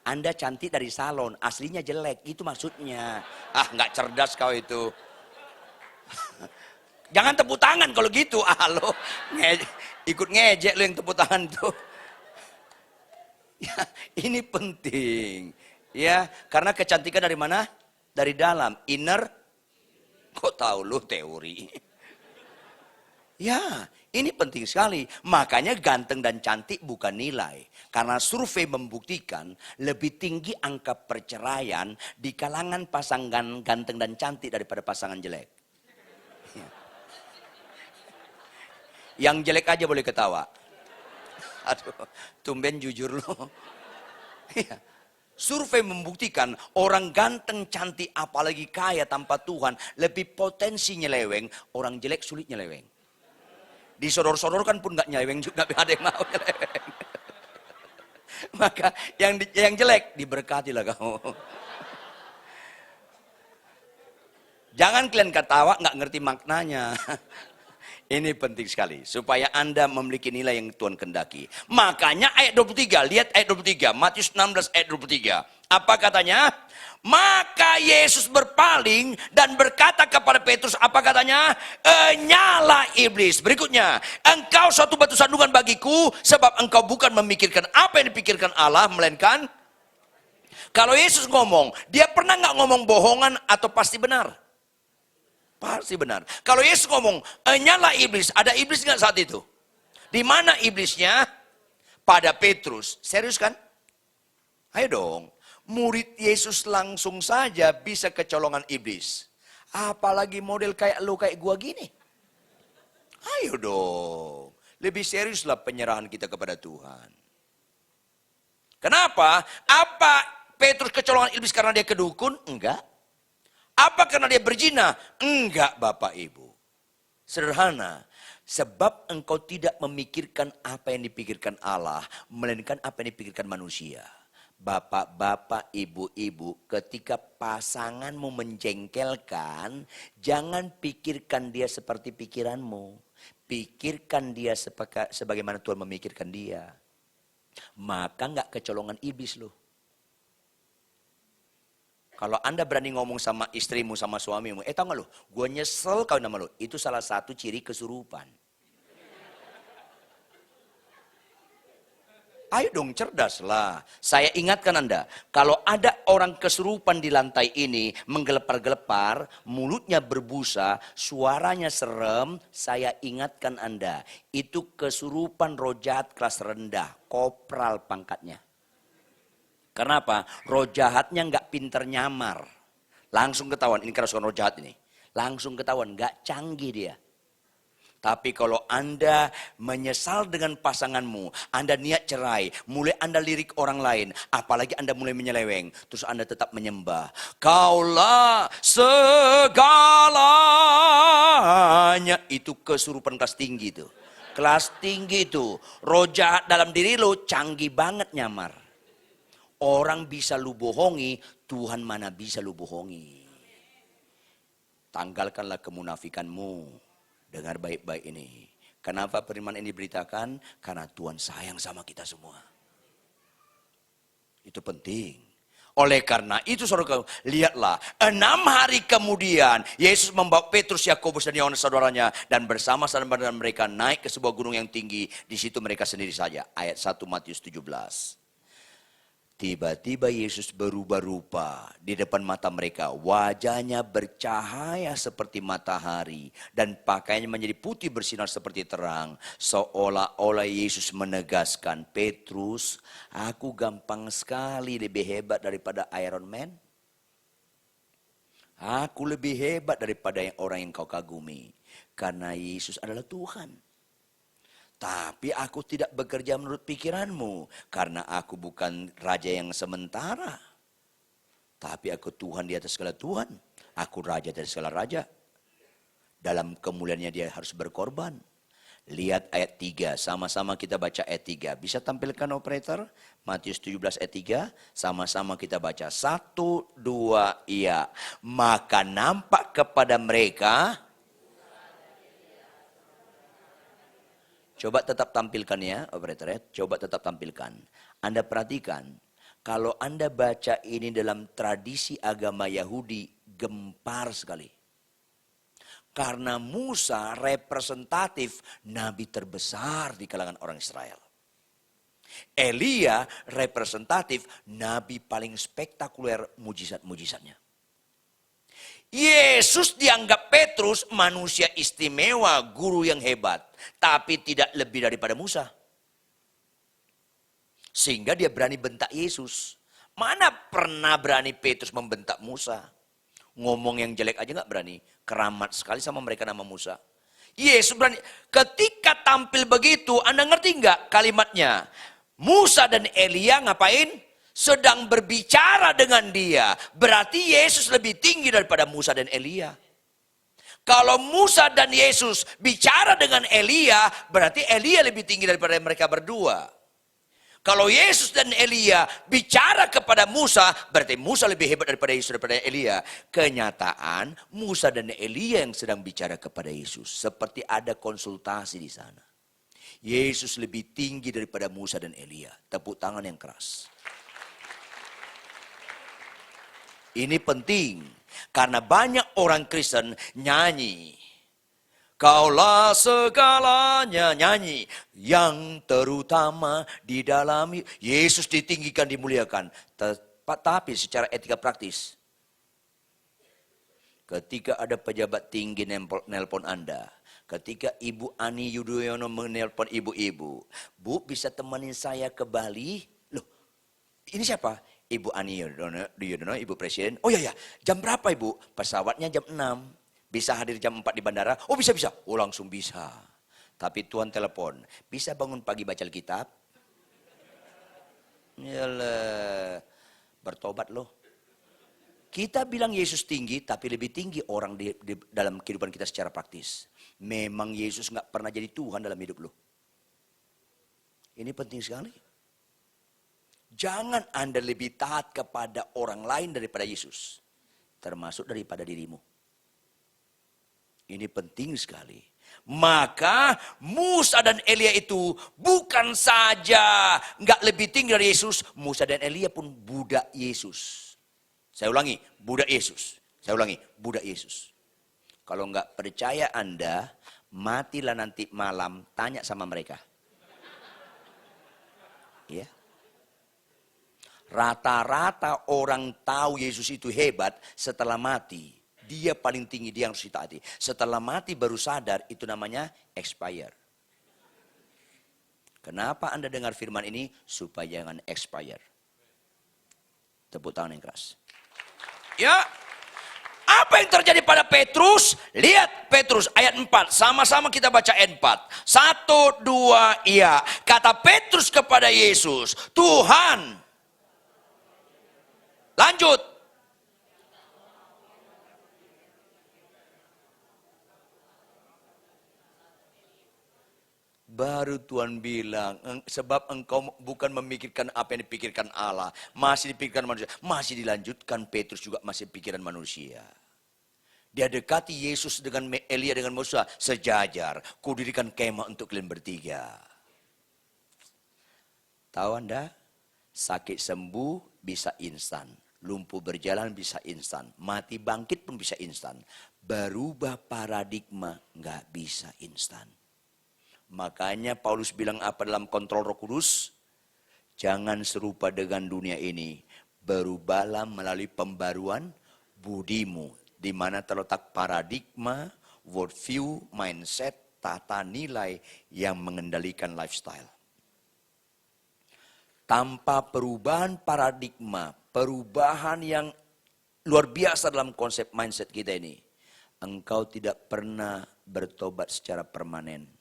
Anda cantik dari salon. Aslinya jelek. Itu maksudnya. Nggak cerdas kau itu. Jangan tepuk tangan kalau gitu. Lo ikut ngejek lo yang tepuk tangan tuh. Ya, ini penting. Ya, karena kecantikan dari mana? Dari dalam, inner. Kok tahu lo teori? Ya, ini penting sekali. Makanya ganteng dan cantik bukan nilai. Karena survei membuktikan lebih tinggi angka perceraian di kalangan pasangan ganteng dan cantik daripada pasangan jelek. Yang jelek aja boleh ketawa. Aduh, tumben jujur lo. Ya. Survei membuktikan orang ganteng, cantik, apalagi kaya tanpa Tuhan, lebih potensi nyeleweng. Orang jelek sulit nyeleweng. Disodor-sodorkan pun gak nyeleweng juga, gak ada yang mau nyeleweng. Maka yang jelek diberkatilah kamu. Jangan kalian ketawa gak ngerti maknanya. Ini penting sekali, supaya Anda memiliki nilai yang Tuhan kendaki. Makanya ayat 23, lihat ayat 23, Matius 16 ayat 23. Apa katanya? Maka Yesus berpaling dan berkata kepada Petrus, apa katanya? Nyala iblis. Berikutnya, engkau suatu batu sandungan bagiku, sebab engkau bukan memikirkan apa yang dipikirkan Allah, melainkan. Kalau Yesus ngomong, dia pernah nggak ngomong bohongan atau pasti benar? Pasti benar. Kalau Yesus ngomong, nyala iblis, ada iblis nggak saat itu? Di mana iblisnya? Pada Petrus. Serius kan? Ayo dong. Murid Yesus langsung saja bisa kecolongan iblis. Apalagi model kayak lu, kayak gua gini. Ayo dong. Lebih seriuslah penyerahan kita kepada Tuhan. Kenapa? Apa Petrus kecolongan iblis karena dia kedukun? Enggak. Apa karena dia berzina? Enggak, Bapak Ibu. Sederhana. Sebab engkau tidak memikirkan apa yang dipikirkan Allah, melainkan apa yang dipikirkan manusia. Bapak-bapak, ibu-ibu, ketika pasanganmu menjengkelkan, jangan pikirkan dia seperti pikiranmu. Pikirkan dia sebagaimana Tuhan memikirkan dia. Maka enggak kecolongan iblis loh. Kalau Anda berani ngomong sama istrimu, sama suamimu, tahu gak lo, gue nyesel kawin sama lo. Itu salah satu ciri kesurupan. Ayo dong, cerdas lah. Saya ingatkan Anda, kalau ada orang kesurupan di lantai ini, menggelepar-gelepar, mulutnya berbusa, suaranya serem, saya ingatkan Anda, itu kesurupan roh jahat kelas rendah, kopral pangkatnya. Kenapa? Roh jahatnya nggak pinter nyamar. Langsung ketahuan, ini kerasukan roh jahat ini. Langsung ketahuan, nggak canggih dia. Tapi kalau Anda menyesal dengan pasanganmu, Anda niat cerai, mulai Anda lirik orang lain, apalagi Anda mulai menyeleweng, terus Anda tetap menyembah. Kaulah segalanya. Itu kesurupan kelas tinggi itu. Kelas tinggi itu. Roh jahat dalam diri lo canggih banget nyamar. Orang bisa lu bohongi, Tuhan mana bisa lu bohongi. Tanggalkanlah kemunafikanmu. Dengar baik-baik ini. Kenapa firman ini diberitakan? Karena Tuhan sayang sama kita semua. Itu penting. Oleh karena itu saudara, lihatlah 6 hari kemudian Yesus membawa Petrus, Yakobus dan Yohanes saudaranya dan bersama-sama dengan mereka naik ke sebuah gunung yang tinggi. Di situ mereka sendiri saja. Ayat 1 Matius 17. Tiba-tiba Yesus berubah rupa di depan mata mereka. Wajahnya bercahaya seperti matahari. Dan pakaiannya menjadi putih bersinar seperti terang. Seolah-olah Yesus menegaskan, Petrus, aku gampang sekali lebih hebat daripada Iron Man. Aku lebih hebat daripada orang yang kau kagumi. Karena Yesus adalah Tuhan. Tapi aku tidak bekerja menurut pikiranmu. Karena aku bukan raja yang sementara. Tapi aku Tuhan di atas segala Tuhan. Aku raja dari segala raja. Dalam kemuliaannya dia harus berkorban. Lihat ayat 3. Sama-sama kita baca ayat 3. Bisa tampilkan operator? Matius 17 ayat 3. Sama-sama kita baca. 1, 2, iya. Maka nampak kepada mereka. Coba tetap tampilkan ya, operator ya. Coba tetap tampilkan. Anda perhatikan, kalau Anda baca ini dalam tradisi agama Yahudi, gempar sekali. Karena Musa representatif nabi terbesar di kalangan orang Israel. Elia representatif nabi paling spektakuler mujizat-mujizatnya. Yesus dianggap Petrus manusia istimewa, guru yang hebat. Tapi tidak lebih daripada Musa. Sehingga dia berani bentak Yesus. Mana pernah berani Petrus membentak Musa? Ngomong yang jelek aja gak berani. Keramat sekali sama mereka nama Musa. Yesus berani. Ketika tampil begitu, Anda ngerti gak kalimatnya? Musa dan Elia ngapain? Sedang berbicara dengan dia. Berarti Yesus lebih tinggi daripada Musa dan Elia. Kalau Musa dan Yesus bicara dengan Elia, berarti Elia lebih tinggi daripada mereka berdua. Kalau Yesus dan Elia bicara kepada Musa, berarti Musa lebih hebat daripada Yesus daripada Elia. Kenyataan Musa dan Elia yang sedang bicara kepada Yesus. Seperti ada konsultasi di sana. Yesus lebih tinggi daripada Musa dan Elia. Tepuk tangan yang keras. Ini penting. Karena banyak orang Kristen nyanyi. Kaulah segalanya, nyanyi. Yang terutama di dalam Yesus ditinggikan, dimuliakan. Tapi secara etika praktis. Ketika ada pejabat tinggi nelpon Anda. Ketika Ibu Ani Yudhoyono menelpon ibu-ibu. Bu, bisa temenin saya ke Bali? Loh, ini siapa? Ibu Ani Yudhoyono, Ibu Presiden. Oh iya, jam berapa Ibu? Pesawatnya jam 6. Bisa hadir jam 4 di bandara? Oh bisa. Oh langsung bisa. Tapi Tuhan telepon, bisa bangun pagi baca Alkitab? Yalah, bertobat loh. Kita bilang Yesus tinggi, tapi lebih tinggi orang di dalam kehidupan kita secara praktis. Memang Yesus nggak pernah jadi Tuhan dalam hidup lo. Ini penting sekali. Jangan Anda lebih taat kepada orang lain daripada Yesus. Termasuk daripada dirimu. Ini penting sekali. Maka Musa dan Elia itu bukan saja nggak lebih tinggi dari Yesus. Musa dan Elia pun budak Yesus. Saya ulangi, budak Yesus. Saya ulangi, budak Yesus. Kalau nggak percaya Anda, matilah nanti malam, tanya sama mereka. Ya. Rata-rata orang tahu Yesus itu hebat setelah mati. Dia paling tinggi, dia yang harus ditaati. Setelah mati baru sadar, itu namanya expire. Kenapa Anda dengar firman ini? Supaya jangan expire. Tepuk tangan yang keras. Ya, apa yang terjadi pada Petrus? Lihat Petrus ayat 4. Sama-sama kita baca ayat 4. 1, 2, iya. Kata Petrus kepada Yesus, Tuhan. Lanjut. Baru Tuhan bilang, sebab engkau bukan memikirkan apa yang dipikirkan Allah. Masih dipikirkan manusia. Masih dilanjutkan Petrus juga masih pikiran manusia. Dia dekati Yesus dengan Elia dengan Musa. Sejajar, kudirikan kemah untuk kalian bertiga. Tahu Anda? Sakit sembuh bisa instan. Lumpuh berjalan bisa instan. Mati bangkit pun bisa instan. Berubah paradigma nggak bisa instan. Makanya Paulus bilang apa dalam kontrol Roh Kudus? Jangan serupa dengan dunia ini. Berubahlah melalui pembaruan budimu. Di mana terletak paradigma, worldview, mindset, tata nilai yang mengendalikan lifestyle. Tanpa perubahan paradigma, perubahan yang luar biasa dalam konsep mindset kita ini. Engkau tidak pernah bertobat secara permanen.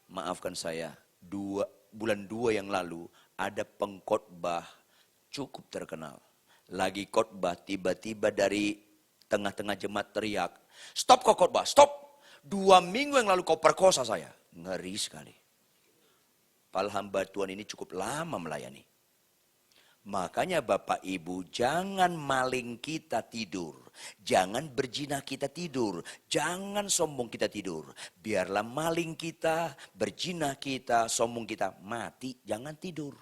Maafkan saya, bulan 2 yang lalu ada pengkhotbah cukup terkenal. Lagi khotbah tiba-tiba dari tengah-tengah jemaat teriak, stop kau khotbah, stop. 2 minggu yang lalu kau perkosa saya. Ngeri sekali. Padahal hamba Tuhan ini cukup lama melayani. Makanya Bapak Ibu jangan maling kita tidur. Jangan berzina kita tidur. Jangan sombong kita tidur. Biarlah maling kita, berzina kita, sombong kita mati. Jangan tidur.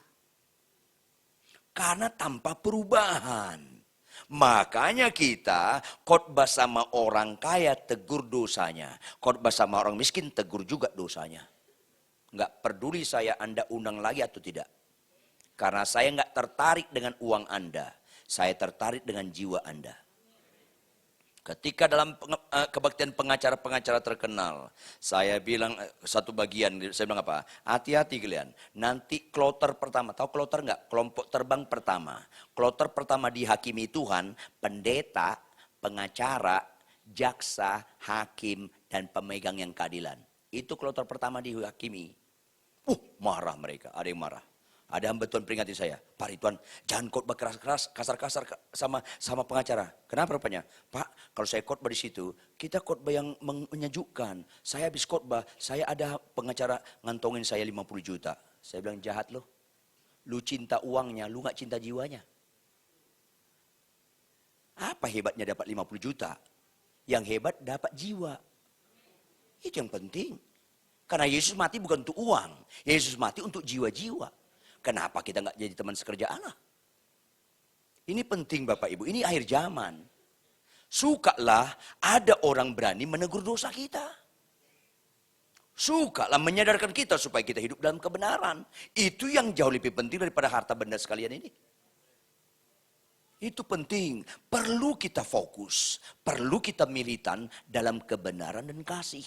Karena tanpa perubahan. Makanya kita khotbah sama orang kaya tegur dosanya. Khotbah sama orang miskin tegur juga dosanya. Enggak peduli saya Anda undang lagi atau tidak. Karena saya nggak tertarik dengan uang Anda. Saya tertarik dengan jiwa Anda. Ketika dalam kebaktian pengacara-pengacara terkenal. Saya bilang satu bagian, saya bilang apa? Hati-hati kalian. Nanti kloter pertama, tahu kloter nggak? Kelompok terbang pertama. Kloter pertama dihakimi Tuhan, pendeta, pengacara, jaksa, hakim, dan pemegang yang keadilan. Itu kloter pertama dihakimi. Marah mereka, ada yang marah. Ada hamba Tuhan peringati saya, Pak Ridwan, jangan khotbah keras-keras, kasar-kasar sama pengacara. Kenapa rupanya? Pak, kalau saya khotbah di situ, kita khotbah yang menyejukkan. Saya habis khotbah, saya ada pengacara ngantongin saya 50 juta. Saya bilang, jahat lo. Lu cinta uangnya, lu gak cinta jiwanya. Apa hebatnya dapat 50 juta? Yang hebat dapat jiwa. Itu yang penting. Karena Yesus mati bukan untuk uang. Yesus mati untuk jiwa-jiwa. Kenapa kita gak jadi teman sekerja Allah? Ini penting Bapak Ibu, ini akhir zaman. Sukalah ada orang berani menegur dosa kita. Sukalah menyadarkan kita supaya kita hidup dalam kebenaran. Itu yang jauh lebih penting daripada harta benda sekalian ini. Itu penting. Perlu kita fokus. Perlu kita militan dalam kebenaran dan kasih.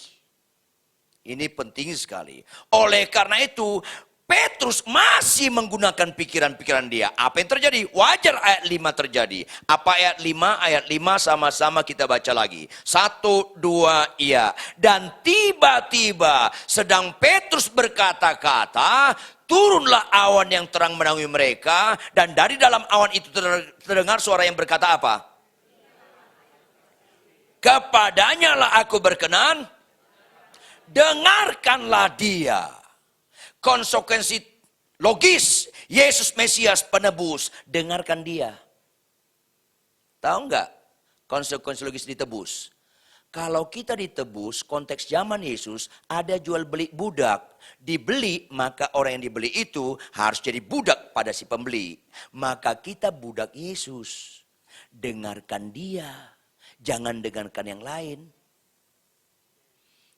Ini penting sekali. Oleh karena itu, Petrus masih menggunakan pikiran-pikiran dia. Apa yang terjadi? Wajar ayat 5 terjadi. Apa ayat 5? Ayat 5 sama-sama kita baca lagi. 1, 2, iya. Dan tiba-tiba sedang Petrus berkata-kata, turunlah awan yang terang menaungi mereka. Dan dari dalam awan itu terdengar suara yang berkata apa? Kepadanya lah aku berkenan, dengarkanlah dia. Konsekuensi logis, Yesus Mesias penebus, dengarkan dia. Tahu enggak konsekuensi logis ditebus? Kalau kita ditebus, konteks zaman Yesus ada jual beli budak. Dibeli, maka orang yang dibeli itu harus jadi budak pada si pembeli. Maka kita budak Yesus. Dengarkan dia, jangan dengarkan yang lain.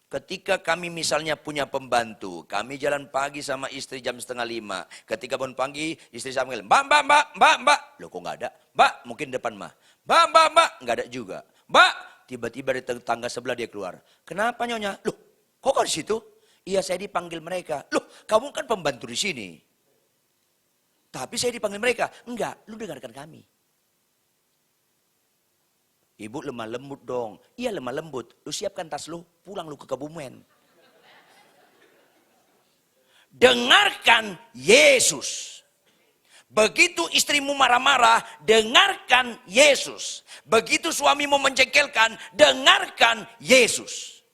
Ketika kami misalnya punya pembantu, kami jalan pagi sama istri jam 4:30. Ketika bangun pagi, istri saya panggil, mbak. Loh kok nggak ada? Mbak, mungkin depan mah. Mbak, nggak ada juga. Mbak, tiba-tiba di tangga sebelah dia keluar. Kenapa nyonya? Loh, kok kau di situ? Iya, saya dipanggil mereka. Loh, kamu kan pembantu di sini. Tapi saya dipanggil mereka. Enggak, lu dengarkan kami. Ibu lemah lembut dong. Iya lemah lembut. Lu siapkan tas lu, pulang lu ke Kebumen. Dengarkan Yesus. Begitu istrimu marah-marah, dengarkan Yesus. Begitu suamimu menjengkelkan, dengarkan Yesus.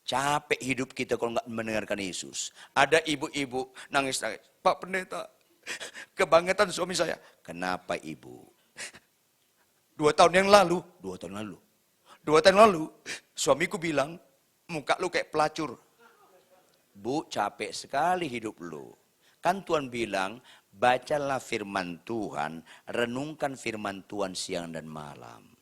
Capek hidup kita kalau nggak mendengarkan Yesus. Ada ibu-ibu nangis-nangis. Pak Pendeta, kebangetan suami saya. Kenapa ibu? 2 tahun yang lalu, suamiku bilang, muka lu kayak pelacur. Bu, capek sekali hidup lu. Kan Tuhan bilang, bacalah firman Tuhan, renungkan firman Tuhan siang dan malam.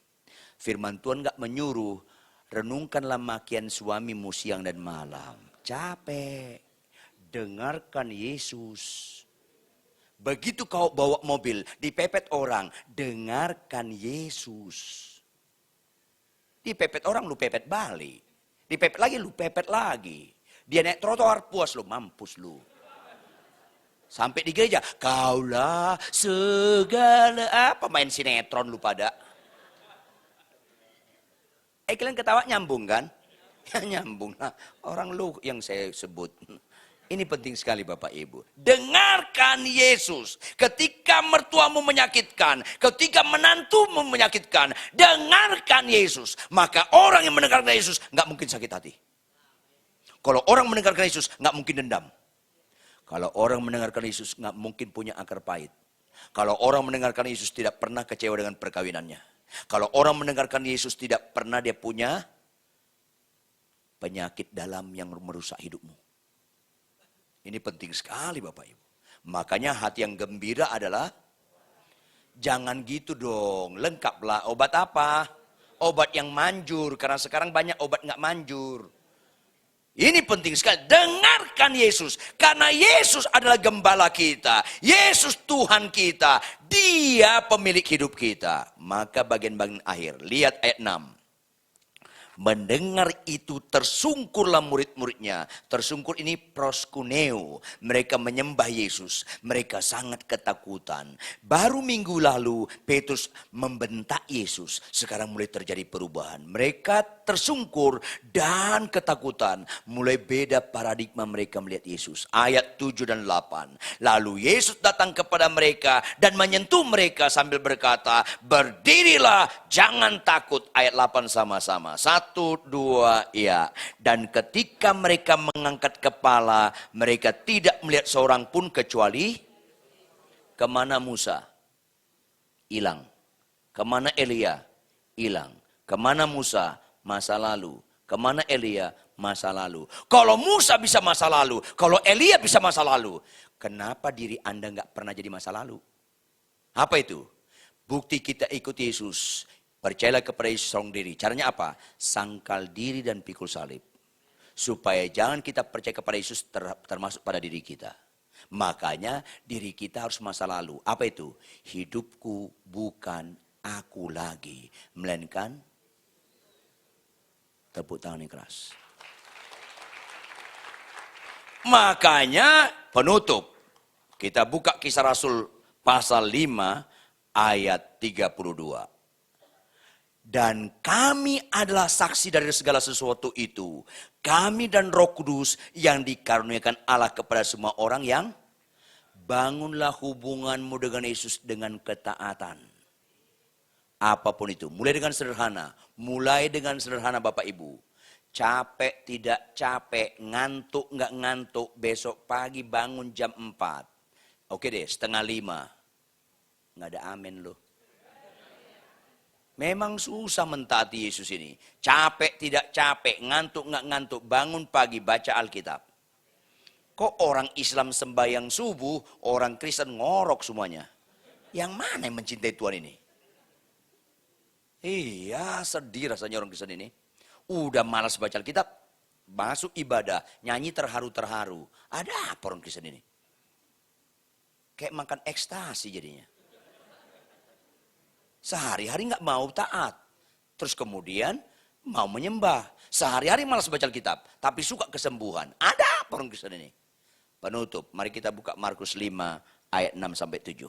Firman Tuhan gak menyuruh, renungkanlah makian suamimu siang dan malam. Capek. Dengarkan Yesus. Begitu kau bawa mobil, dipepet orang, dengarkan Yesus. Dipepet orang, lu pepet balik. Dipepet lagi, lu pepet lagi. Dia naik trotoar, puas lu, mampus lu. Sampai di gereja, kaulah segala, apa main sinetron lu pada. Kalian ketawa nyambung kan? Ya nyambung lah, orang lu yang saya sebut. Ini penting sekali Bapak Ibu. Dengarkan Yesus. Ketika mertuamu menyakitkan, ketika menantumu menyakitkan, dengarkan Yesus. Maka orang yang mendengarkan Yesus nggak mungkin sakit hati. Kalau orang mendengarkan Yesus nggak mungkin dendam. Kalau orang mendengarkan Yesus nggak mungkin punya akar pahit. Kalau orang mendengarkan Yesus tidak pernah kecewa dengan perkawinannya. Kalau orang mendengarkan Yesus tidak pernah dia punya penyakit dalam yang merusak hidupmu. Ini penting sekali Bapak Ibu. Makanya hati yang gembira adalah, jangan gitu dong, lengkaplah. Obat apa? Obat yang manjur, karena sekarang banyak obat nggak manjur. Ini penting sekali, dengarkan Yesus. Karena Yesus adalah gembala kita. Yesus Tuhan kita. Dia pemilik hidup kita. Maka bagian-bagian akhir, lihat ayat 6. Mendengar itu tersungkurlah murid-muridnya. Tersungkur ini proskuneo. Mereka menyembah Yesus. Mereka sangat ketakutan. Baru minggu lalu Petrus membentak Yesus. Sekarang mulai terjadi perubahan. Mereka tersungkur dan ketakutan. Mulai beda paradigma mereka melihat Yesus. Ayat 7 dan 8. Lalu Yesus datang kepada mereka dan menyentuh mereka sambil berkata, berdirilah, jangan takut. Ayat 8 sama-sama. 1, 2, ya. Dan ketika mereka mengangkat kepala, mereka tidak melihat seorang pun kecuali kemana Musa? Hilang. Kemana Elia? Hilang. Kemana Musa? Masa lalu. Kemana Elia? Masa lalu. Kalau Musa bisa masa lalu, kalau Elia bisa masa lalu, kenapa diri Anda nggak pernah jadi masa lalu? Apa itu? Bukti kita ikut Yesus. Percayalah kepada Yesus seorang diri. Caranya apa? Sangkal diri dan pikul salib. Supaya jangan kita percaya kepada Yesus termasuk pada diri kita. Makanya diri kita harus masa lalu. Apa itu? Hidupku bukan aku lagi, melainkan tepuk tangan yang keras. Makanya penutup. Kita buka Kisah Rasul pasal 5 ayat 32. Dan kami adalah saksi dari segala sesuatu itu. Kami dan Roh Kudus yang dikaruniakan Allah kepada semua orang yang bangunlah hubunganmu dengan Yesus dengan ketaatan. Apapun itu, mulai dengan sederhana Bapak Ibu. Capek tidak capek, ngantuk nggak ngantuk, besok pagi bangun jam 4. Oke deh, 4:30. Nggak ada amin loh. Memang susah mentaati Yesus ini. Capek tidak capek, ngantuk nggak ngantuk, bangun pagi baca Alkitab. Kok orang Islam sembahyang subuh, orang Kristen ngorok semuanya? Yang mana yang mencintai Tuhan ini? Iya, sedih rasanya orang Kristen ini. Udah malas baca Alkitab, masuk ibadah, nyanyi terharu-terharu. Ada apa orang Kristen ini? Kayak makan ekstasi jadinya. Sehari-hari nggak mau taat. Terus kemudian mau menyembah. Sehari-hari malas baca Alkitab. Tapi suka kesembuhan. Ada apa orang Kristen ini? Penutup, mari kita buka Markus 5 ayat 6-7.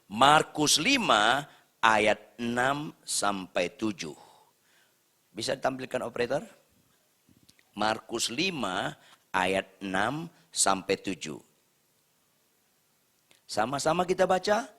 Markus 5 ayat 6-7. Bisa ditampilkan operator? Markus 5 ayat 6-7. Sama-sama kita baca.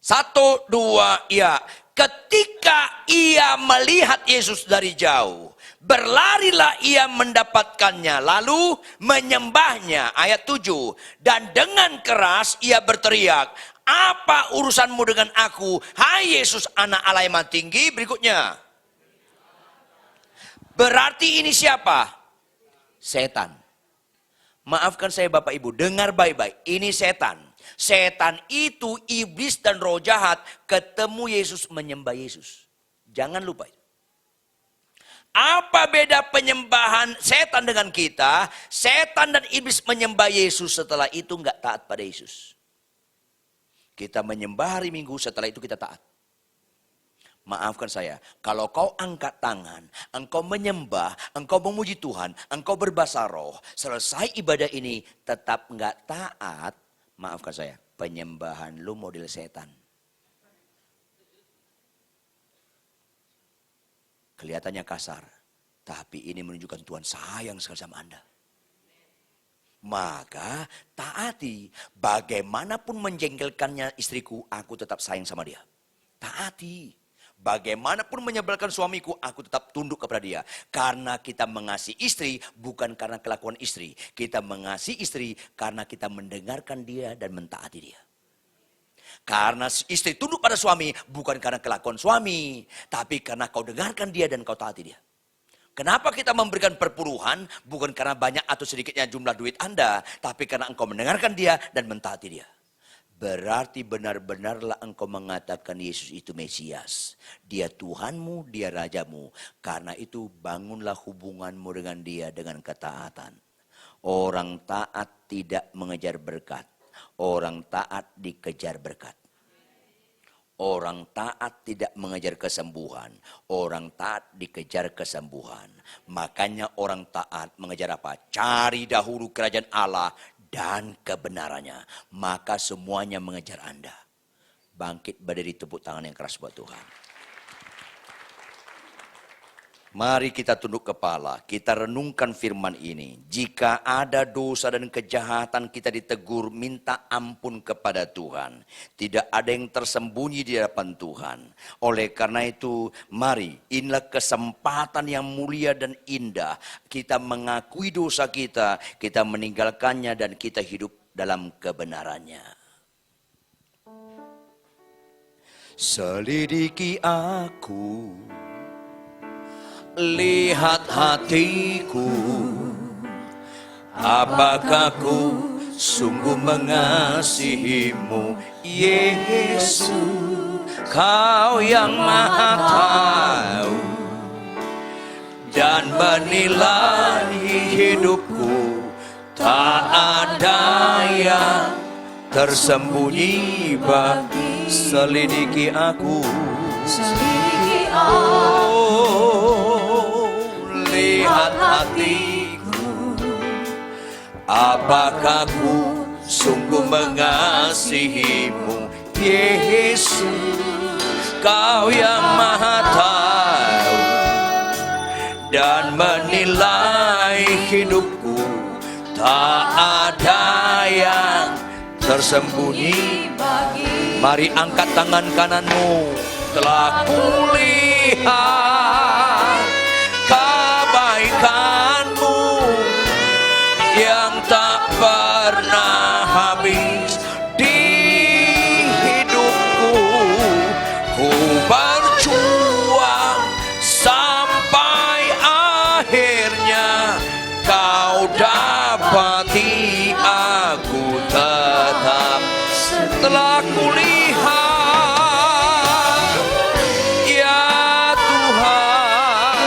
1, 2, ya. Ketika ia melihat Yesus dari jauh, berlarilah ia mendapatkannya, lalu menyembahnya. Ayat 7. Dan dengan keras ia berteriak, apa urusanmu dengan aku, hai Yesus anak Allah yang maha tinggi? Berikutnya. Berarti ini siapa? Setan. Maafkan saya Bapak Ibu, dengar baik-baik. Ini setan. Setan itu, iblis dan roh jahat ketemu Yesus, menyembah Yesus. Jangan lupa itu. Apa beda penyembahan setan dengan kita? Setan dan iblis menyembah Yesus, setelah itu nggak taat pada Yesus. Kita menyembah hari Minggu, setelah itu kita taat. Maafkan saya, kalau kau angkat tangan, engkau menyembah, engkau memuji Tuhan, engkau berbahasa roh, selesai ibadah ini tetap nggak taat, maafkan saya, penyembahan lu model setan. Kelihatannya kasar, tapi ini menunjukkan Tuhan sayang sekali sama Anda. Maka taati, bagaimanapun menjengkelkannya istriku, aku tetap sayang sama dia. Taati. Bagaimanapun menyebalkan suamiku, aku tetap tunduk kepada dia. Karena kita mengasihi istri, bukan karena kelakuan istri. Kita mengasihi istri karena kita mendengarkan dia dan mentaati dia. Karena istri tunduk pada suami, bukan karena kelakuan suami. Tapi karena kau dengarkan dia dan kau taati dia. Kenapa kita memberikan perpuluhan? Bukan karena banyak atau sedikitnya jumlah duit Anda. Tapi karena engkau mendengarkan dia dan mentaati dia. Berarti benar-benarlah engkau mengatakan Yesus itu Mesias. Dia Tuhanmu, dia Rajamu. Karena itu bangunlah hubunganmu dengan dia dengan ketaatan. Orang taat tidak mengejar berkat. Orang taat dikejar berkat. Orang taat tidak mengejar kesembuhan. Orang taat dikejar kesembuhan. Makanya orang taat mengejar apa? Cari dahulu kerajaan Allah dan kebenarannya, maka semuanya mengejar Anda. Bangkit berdiri, tepuk tangan yang keras buat Tuhan. Mari kita tunduk kepala, kita renungkan firman ini. Jika ada dosa dan kejahatan kita ditegur, minta ampun kepada Tuhan. Tidak ada yang tersembunyi di hadapan Tuhan. Oleh karena itu, mari inilah kesempatan yang mulia dan indah. Kita mengakui dosa kita meninggalkannya dan kita hidup dalam kebenarannya. Selidiki aku, lihat hatiku, apakah ku sungguh mengasihimu, Yesus, Kau yang Maha Tahu dan menilai hidupku. Tak ada yang tersembunyi bagi. Selidiki aku, selidiki aku, lihat hatiku, apakah ku sungguh mengasihimu, Yesus, Kau yang Maha Tahu dan menilai hidupku. Tak ada yang tersembunyi bagi. Mari angkat tangan kananmu. Telah kulihat kebaikanmu yang tak pernah habis di hidupku. Ku berjuang sampai akhirnya Kau dapati aku tetap. Setelah kulihat, ya Tuhan,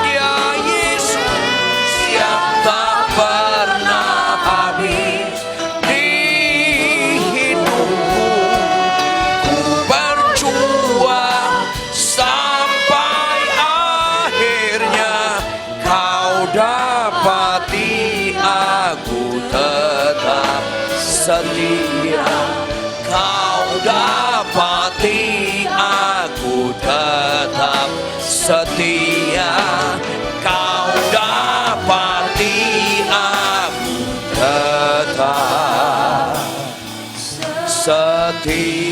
ya Yesus yang tak pernah habis di hidupku. Ku berjuang sampai akhirnya Kau dapati aku tetap setia. Kau dapati aku tetap setia. Kau dapati aku tetap setia.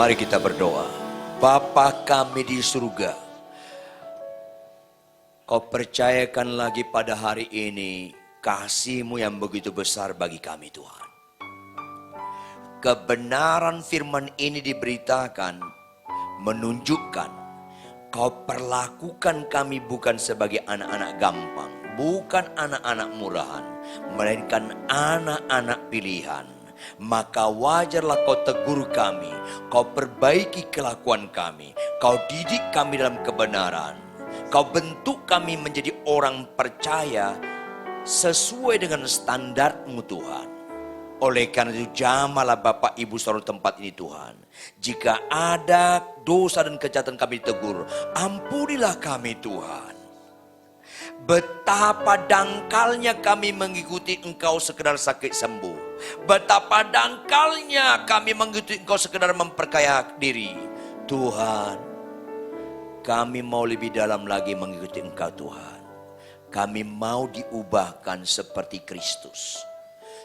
Mari kita berdoa. Bapa kami di surga, Kau percayakan lagi pada hari ini kasih-Mu yang begitu besar bagi kami Tuhan. Kebenaran firman ini diberitakan, menunjukkan Kau perlakukan kami bukan sebagai anak-anak gampang, bukan anak-anak murahan, melainkan anak-anak pilihan. Maka wajarlah Kau tegur kami, Kau perbaiki kelakuan kami, Kau didik kami dalam kebenaran. Kau bentuk kami menjadi orang percaya sesuai dengan standar-Mu Tuhan. Oleh karena itu jamalah Bapak Ibu seluruh tempat ini Tuhan. Jika ada dosa dan kejahatan kami ditegur, ampunilah kami Tuhan. Betapa dangkalnya kami mengikuti Engkau sekedar sakit sembuh. Betapa dangkalnya kami mengikuti Engkau sekedar memperkaya diri. Tuhan, kami mau lebih dalam lagi mengikuti Engkau Tuhan. Kami mau diubahkan seperti Kristus.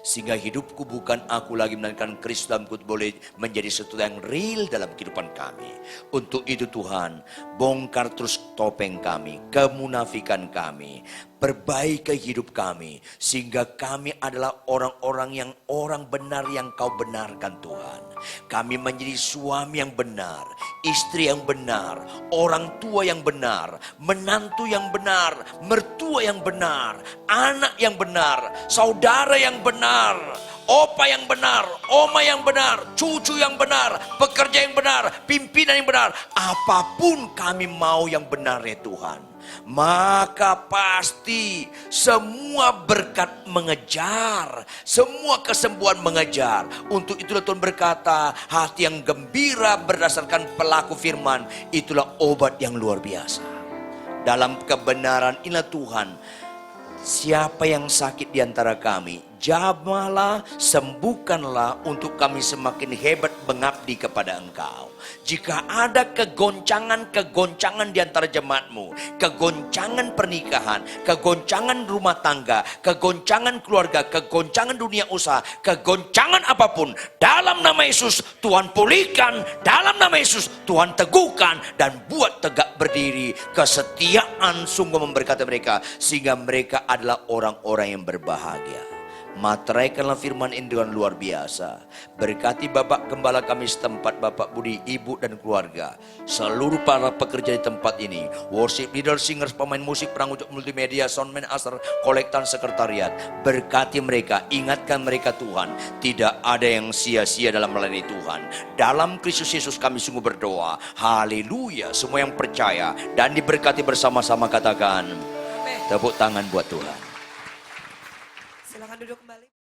Sehingga hidupku bukan aku lagi, melainkan Kristus dalamku boleh menjadi sesuatu yang real dalam kehidupan kami. Untuk itu Tuhan, bongkar terus topeng kami, kemunafikan kami. Perbaiki hidup kami. Sehingga kami adalah orang-orang yang orang benar yang Kau benarkan Tuhan. Kami menjadi suami yang benar, istri yang benar, orang tua yang benar, menantu yang benar, mertua yang benar, anak yang benar, saudara yang benar, opa yang benar, oma yang benar, cucu yang benar, pekerja yang benar, pimpinan yang benar. Apapun kami mau yang benar ya Tuhan. Maka pasti semua berkat mengejar, semua kesembuhan mengejar. Untuk itulah Tuhan berkata, hati yang gembira berdasarkan pelaku firman, itulah obat yang luar biasa. Dalam kebenaran inilah Tuhan, siapa yang sakit di antara kami, jamahlah, sembuhkanlah untuk kami semakin hebat mengabdi kepada Engkau. Jika ada kegoncangan-kegoncangan di antara jemaatmu, kegoncangan pernikahan, kegoncangan rumah tangga, kegoncangan keluarga, kegoncangan dunia usaha, kegoncangan apapun, dalam nama Yesus Tuhan pulihkan, dalam nama Yesus Tuhan teguhkan, dan buat tegak berdiri. Kesetiaan sungguh memberkati mereka, sehingga mereka adalah orang-orang yang berbahagia. Materaikanlah firman ini dengan luar biasa. Berkati Bapak Gembala kami setempat, Bapak Budi, Ibu dan keluarga, seluruh para pekerja di tempat ini, worship leader, singers, pemain musik, penanggung multimedia, soundman, usher, kolektan, sekretariat. Berkati mereka, ingatkan mereka Tuhan, tidak ada yang sia-sia dalam melayani Tuhan. Dalam Kristus Yesus kami sungguh berdoa. Haleluya. Semua yang percaya dan diberkati bersama-sama katakan, tepuk tangan buat Tuhan. Silakan duduk kembali.